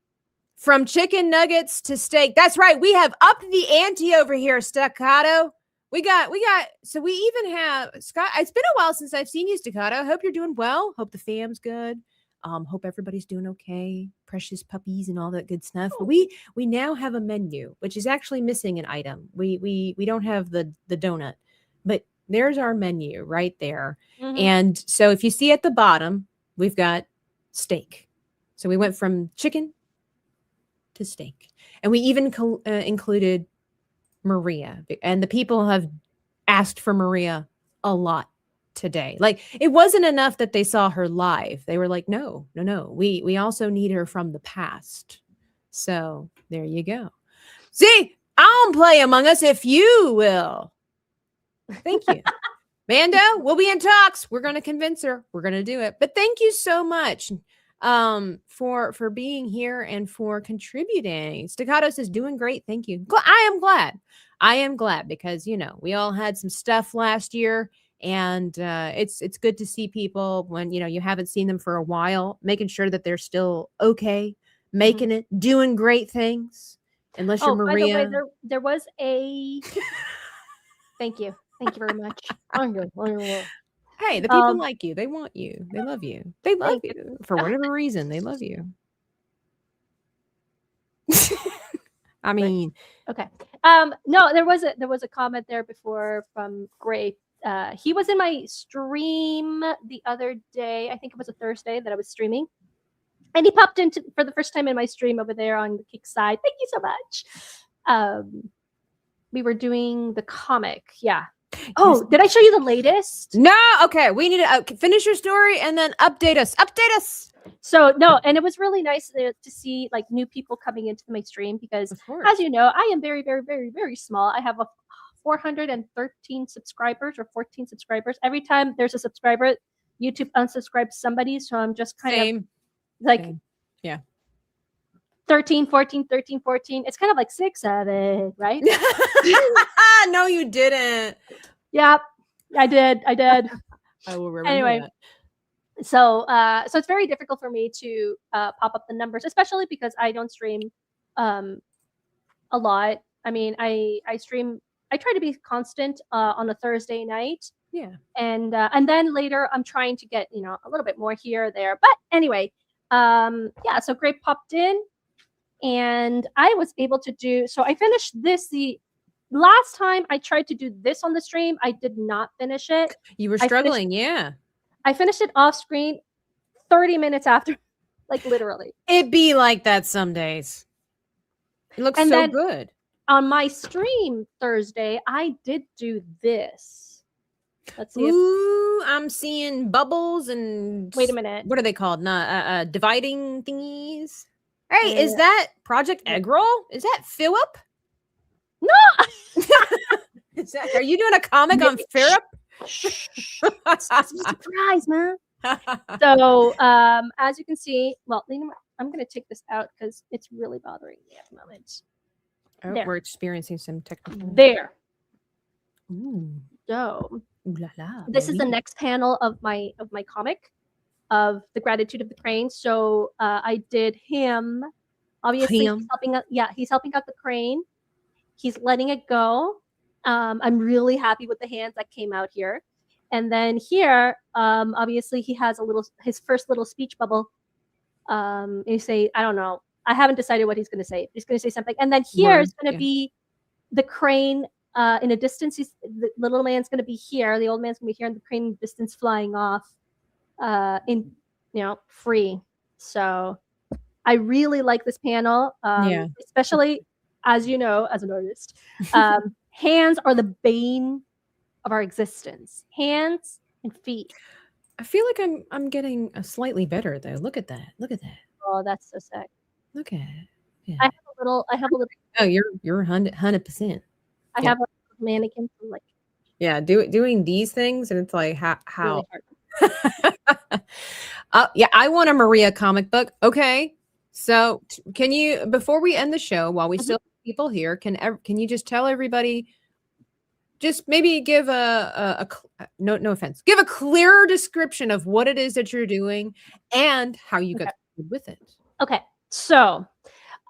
chicken nuggets to steak. That's right. We have upped the ante over here, Staccato. We got so we even have Scott. It's been a while since I've seen you, Staccato. Hope you're doing well. Hope the fam's good. Hope everybody's doing okay. Precious puppies and all that good stuff. But we now have a menu, which is actually missing an item. We don't have the donut, but there's our menu right there. Mhm. And so if you see at the bottom, we've got steak. So we went from chicken to steak, and we even included Maria. And the people have asked for Maria a lot today. Like, it wasn't enough that they saw her live. They were like, no. We also need her from the past. So there you go. See, I'll play Among Us if you will. Thank you. Mando, we'll be in talks. We're going to convince her. We're going to do it. But thank you so much for being here and for contributing. Staccato says, doing great. Thank you. I am glad because, we all had some stuff last year. And it's good to see people when you haven't seen them for a while, making sure that they're still okay, making it, doing great things. Unless you're Maria. By the way, there was a. Thank you very much. Hey, the people like you. They want you. They love you. They love you for whatever reason. They love you. I mean, okay. No, there was a comment there before from Gray. He was in my stream the other day. I think it was a Thursday that I was streaming. And he popped into for the first time in my stream over there on the Kick side. Thank you so much. We were doing the comic. Yeah. Oh, did I show you the latest? No. Okay. We need to finish your story and then update us. So no, and it was really nice to see like new people coming into my stream because, as you know, I am very, very, very, very small. I have a 413 subscribers or 14 subscribers. Every time there's a subscriber, YouTube unsubscribes somebody. So I'm just kind of like, yeah, 13, 14, 13, 14. It's kind of like 6, 7, right? No, you didn't. Yeah, I did. I will remember anyway. that. So it's very difficult for me to pop up the numbers, especially because I don't stream a lot. I mean, I stream. I try to be constant on a Thursday night. Yeah. And then later I'm trying to get, a little bit more here or there. But anyway, yeah, so Grape popped in and I was able to do, so I finished this. The last time I tried to do this on the stream, I did not finish it. You were struggling. Yeah. I finished it off screen 30 minutes after, like literally. It'd be like that some days. It looks so good. On my stream Thursday, I did do this. Let's see. I'm seeing bubbles and. Wait a minute. What are they called? Dividing thingies. Hey, is that Project Egg Roll? Is that Philip? No. Are you doing a comic on Philip? Surprise, man. So, as you can see, well, I'm going to take this out because it's really bothering me at the moment. Oh, we're experiencing some technical. There. Ooh. So, ooh la la, this is the next panel of my comic of the Gratitude of the Crane. So, I did him. Obviously, he's helping out. Yeah, he's helping out the crane. He's letting it go. I'm really happy with the hands that came out here. And then here, obviously, he has his first little speech bubble. You say, I don't know. I haven't decided what he's going to say. He's going to say something. And then here is going to be the crane in a distance. The little man's going to be here. The old man's going to be here, and the crane in the distance flying off free. So I really like this panel, especially, as you know, as an artist. Hands are the bane of our existence. Hands and feet. I feel like I'm getting a slightly better though. Look at that. Look at that. Oh, that's so sick. Look at it. Yeah. I have a little Oh, you're 100%. I Yeah. have a mannequin from like Yeah, doing these things and it's like how really hard. yeah, I want a Maria comic book. Okay. So can you, before we end the show, while we still have people here, can you just tell everybody, just maybe give no offense, give a clearer description of what it is that you're doing and how you got started with it. Okay. So,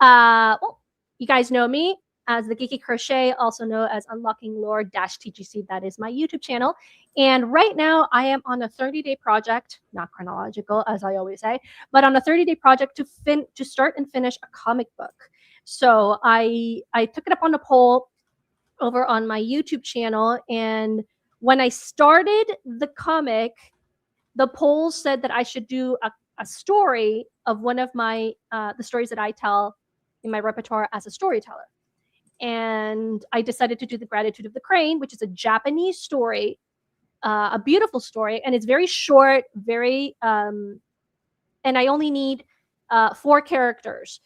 well, you guys know me as the Geeky Crochet, also known as Unlocking Lore -TGC. That is my YouTube channel. And right now I am on a 30-day project, not chronological, as I always say, but on a 30-day project to start and finish a comic book. So I took it up on a poll over on my YouTube channel. And when I started the comic, the poll said that I should do a story of one of my the stories that I tell in my repertoire as a storyteller. And I decided to do The Gratitude of the Crane, which is a Japanese story, a beautiful story, and it's very short, very and I only need 4 characters,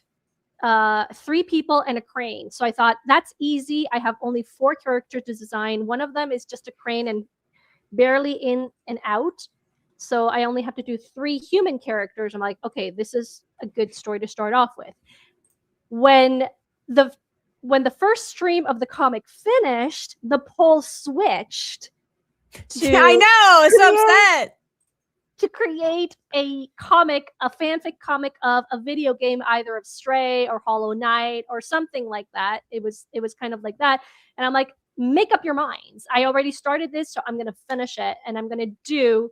3 people and a crane. So I thought that's easy. I have only 4 characters to design. One of them is just a crane and barely in and out. So I only have to do 3 human characters. I'm like, okay, this is a good story to start off with. When the first stream of the comic finished, the poll switched to I know, so upset. To create a comic, a fanfic comic of a video game, either of Stray or Hollow Knight or something like that. It was kind of like that. And I'm like, make up your minds. I already started this, so I'm going to finish it. And I'm going to do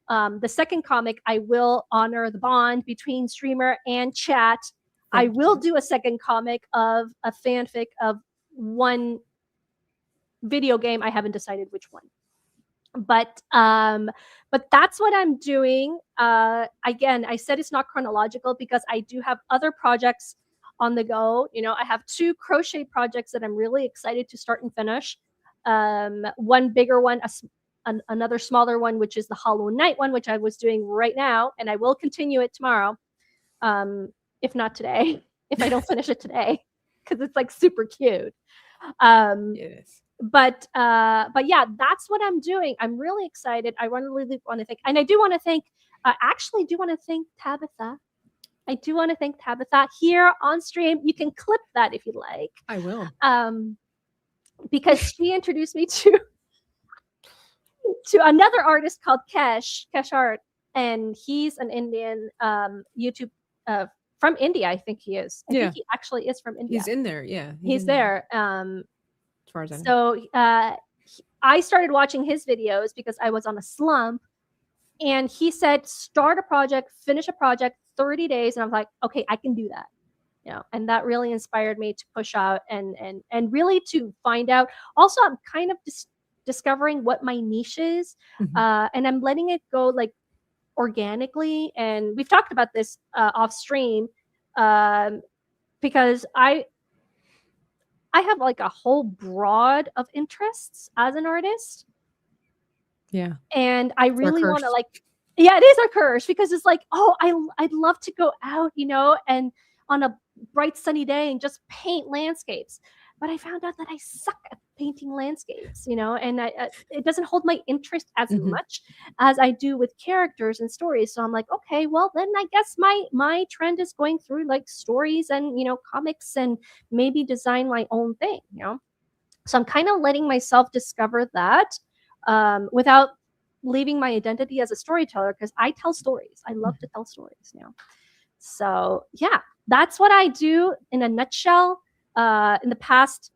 the second comic. I will honor the bond between streamer and chat. I will do a second comic of a fanfic of one video game. I haven't decided which one. But that's what I'm doing. Again, I said it's not chronological because I do have other projects on the go. You know, I have 2 crochet projects that I'm really excited to start and finish. One bigger one, another smaller one, which is the Hollow Knight one, which I was doing right now, and I will continue it tomorrow. If not today, if I don't finish it today, because it's like super cute. Yes. But yeah, that's what I'm doing. I'm really excited. I really want to thank, and I do want to thank, actually do want to thank Tabitha. I do want to thank Tabitha here on stream. You can clip that if you like. I will. Because she introduced me to another artist called Kesh Art, and he's an Indian YouTube from India. I think he is. I think he actually is from India. He's in there. Yeah. He's there. As far as I know. So I started watching his videos because I was on a slump, and he said, start a project, finish a project, 30 days. And I was like, okay, I can do that. You know, and that really inspired me to push out and really to find out. Also, I'm kind of discovering what my niche is, and I'm letting it go like organically. And we've talked about this off stream, because I have like a whole broad of interests as an artist. Yeah. And I really want to like, yeah, it is a curse, because it's like, oh, I'd love to go out, you know, and on a bright sunny day and just paint landscapes. But I found out that I suck at painting landscapes, you know, and it doesn't hold my interest as much as I do with characters and stories. So I'm like, okay, well, then I guess my trend is going through like stories and, you know, comics, and maybe design my own thing, you know. So I'm kind of letting myself discover that without leaving my identity as a storyteller, because I tell stories. I love to tell stories, you know. So yeah, that's what I do in a nutshell. In the past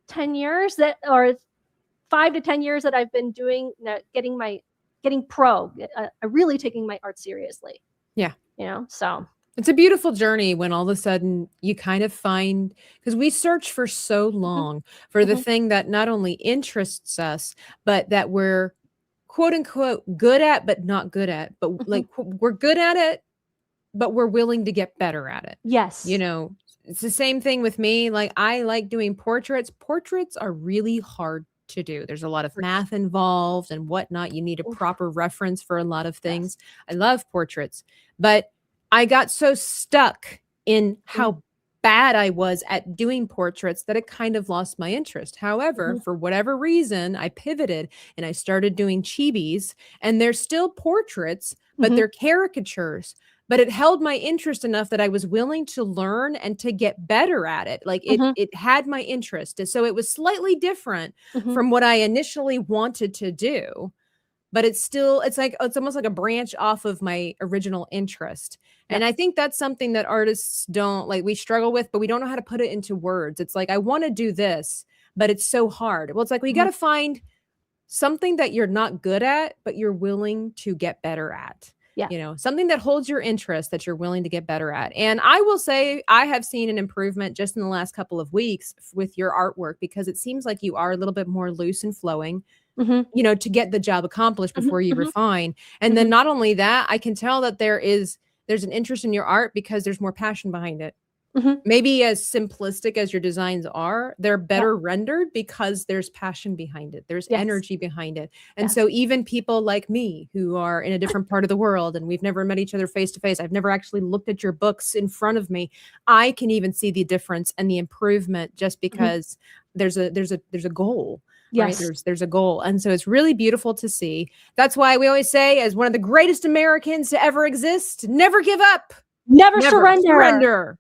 10 years or 5 to 10 years that I've been doing, getting pro, really taking my art seriously. Yeah. You know, so it's a beautiful journey when all of a sudden you kind of find, because we search for so long for the thing that not only interests us, but that we're quote unquote good at, but not good at, but like we're good at it, but we're willing to get better at it. Yes. You know, it's the same thing with me. Like I like doing portraits. Portraits are really hard to do. There's a lot of math involved and whatnot. You need a proper reference for a lot of things. I love portraits, but I got so stuck in how bad I was at doing portraits that it kind of lost my interest. However, for whatever reason, I pivoted and I started doing chibis, and they're still portraits, but they're caricatures. But it held my interest enough that I was willing to learn and to get better at it. Like it had my interest. And so it was slightly different from what I initially wanted to do. But it's almost like a branch off of my original interest. And I think that's something that artists we struggle with, but we don't know how to put it into words. It's like, I want to do this, but it's so hard. Well, it's like, you got to find something that you're not good at, but you're willing to get better at. Yeah. You know, something that holds your interest that you're willing to get better at. And I will say I have seen an improvement just in the last couple of weeks with your artwork, because it seems like you are a little bit more loose and flowing, you know, to get the job accomplished before you refine. And then not only that, I can tell that there's an interest in your art because there's more passion behind it. Maybe as simplistic as your designs are, they're better rendered because there's passion behind it. There's energy behind it. And so even people like me who are in a different part of the world and we've never met each other face to face, I've never actually looked at your books in front of me, I can even see the difference and the improvement just because there's a goal. Right? There's a goal. And so it's really beautiful to see. That's why we always say, as one of the greatest Americans to ever exist, never give up. Never surrender.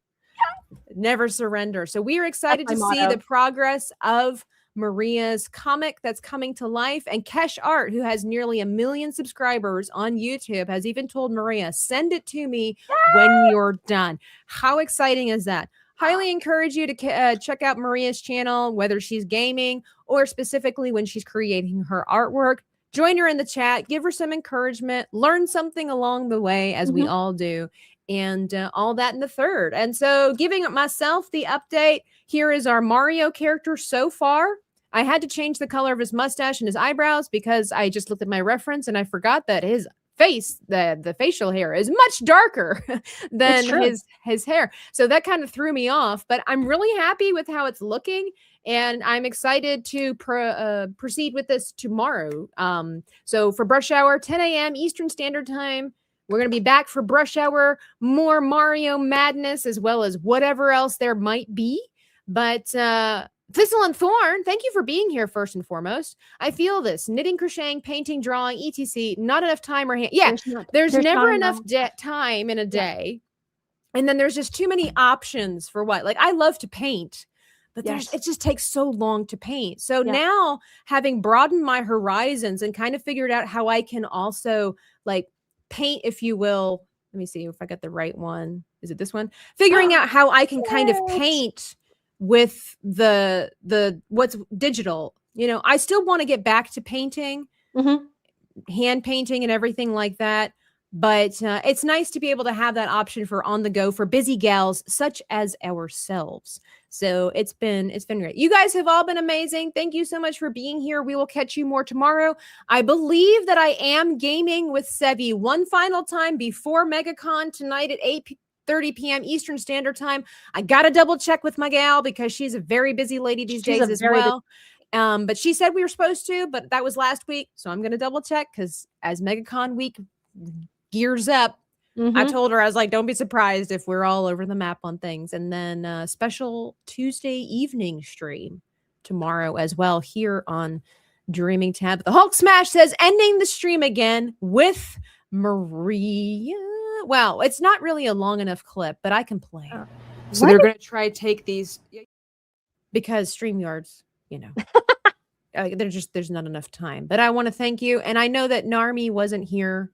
Never surrender. So we are excited to see the progress of Maria's comic that's coming to life. And Kesh Art, who has nearly 1 million subscribers on YouTube, has even told Maria, send it to me when you're done. How exciting is that? Highly encourage you to check out Maria's channel, whether she's gaming or specifically when she's creating her artwork. Join her in the chat, give her some encouragement, learn something along the way, as we all do, and all that in the third. And so giving myself the update, here is our Mario character so far. I had to change the color of his mustache and his eyebrows because I just looked at my reference and I forgot that his face, the facial hair, is much darker than his hair. So that kind of threw me off, but I'm really happy with how it's looking. And I'm excited to proceed with this tomorrow. So for Brush Hour, 10 a.m. Eastern Standard Time, we're going to be back for Brush Hour, more Mario madness, as well as whatever else there might be. But Thistle and Thorn, thank you for being here first and foremost. I feel this. Knitting, crocheting, painting, drawing, etc. Not enough time or hand. Yeah, there's never enough time in a day. And then there's just too many options for what? Like, I love to paint, but it just takes so long to paint. So now, having broadened my horizons and kind of figured out how I can also like paint, if you will. Let me see if I got the right one. Is it this one? Figuring out how I can kind of paint with the what's digital. You know, I still want to get back to painting, hand painting and everything like that. But it's nice to be able to have that option for on the go for busy gals such as ourselves. So it's been great. You guys have all been amazing. Thank you so much for being here. We will catch you more tomorrow. I believe that I am gaming with Sevi one final time before MegaCon tonight at 8:30 p.m. Eastern Standard Time. I got to double check with my gal because she's a very busy lady these days as well. But she said we were supposed to, but that was last week. So I'm going to double check because as MegaCon week gears up, I told her, I was like, don't be surprised if we're all over the map on things. And then special Tuesday evening stream tomorrow as well here on Dreaming Tab. The Hulk Smash says, ending the stream again with Maria. Well, it's not really a long enough clip, but I can play. So they're going to try to take these because StreamYards, you know, there's not enough time. But I want to thank you. And I know that Narmi wasn't here.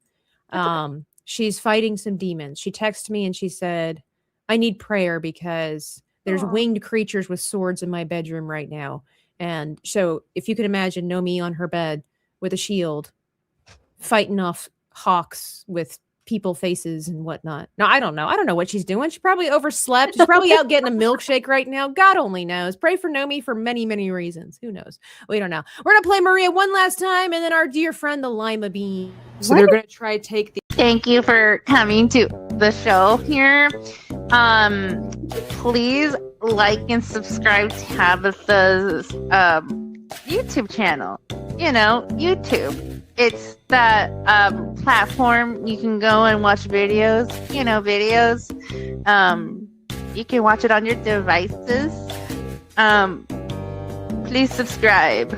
She's fighting some demons. She texted me and she said, I need prayer because there's winged creatures with swords in my bedroom right now. And so if you can imagine Nomi on her bed with a shield fighting off hawks with people faces and whatnot. Now, I don't know what she's doing. She probably overslept. She's probably out getting a milkshake right now. God only knows. Pray for Nomi for many, many reasons. Who knows? We don't know. We're going to play Maria one last time and then our dear friend, the Lima Bean. So they're going to try to take the... Thank you for coming to the show here. Please like and subscribe to Tabitha's YouTube channel. You know, YouTube. It's that platform you can go and watch videos. You know, videos. You can watch it on your devices. Please subscribe.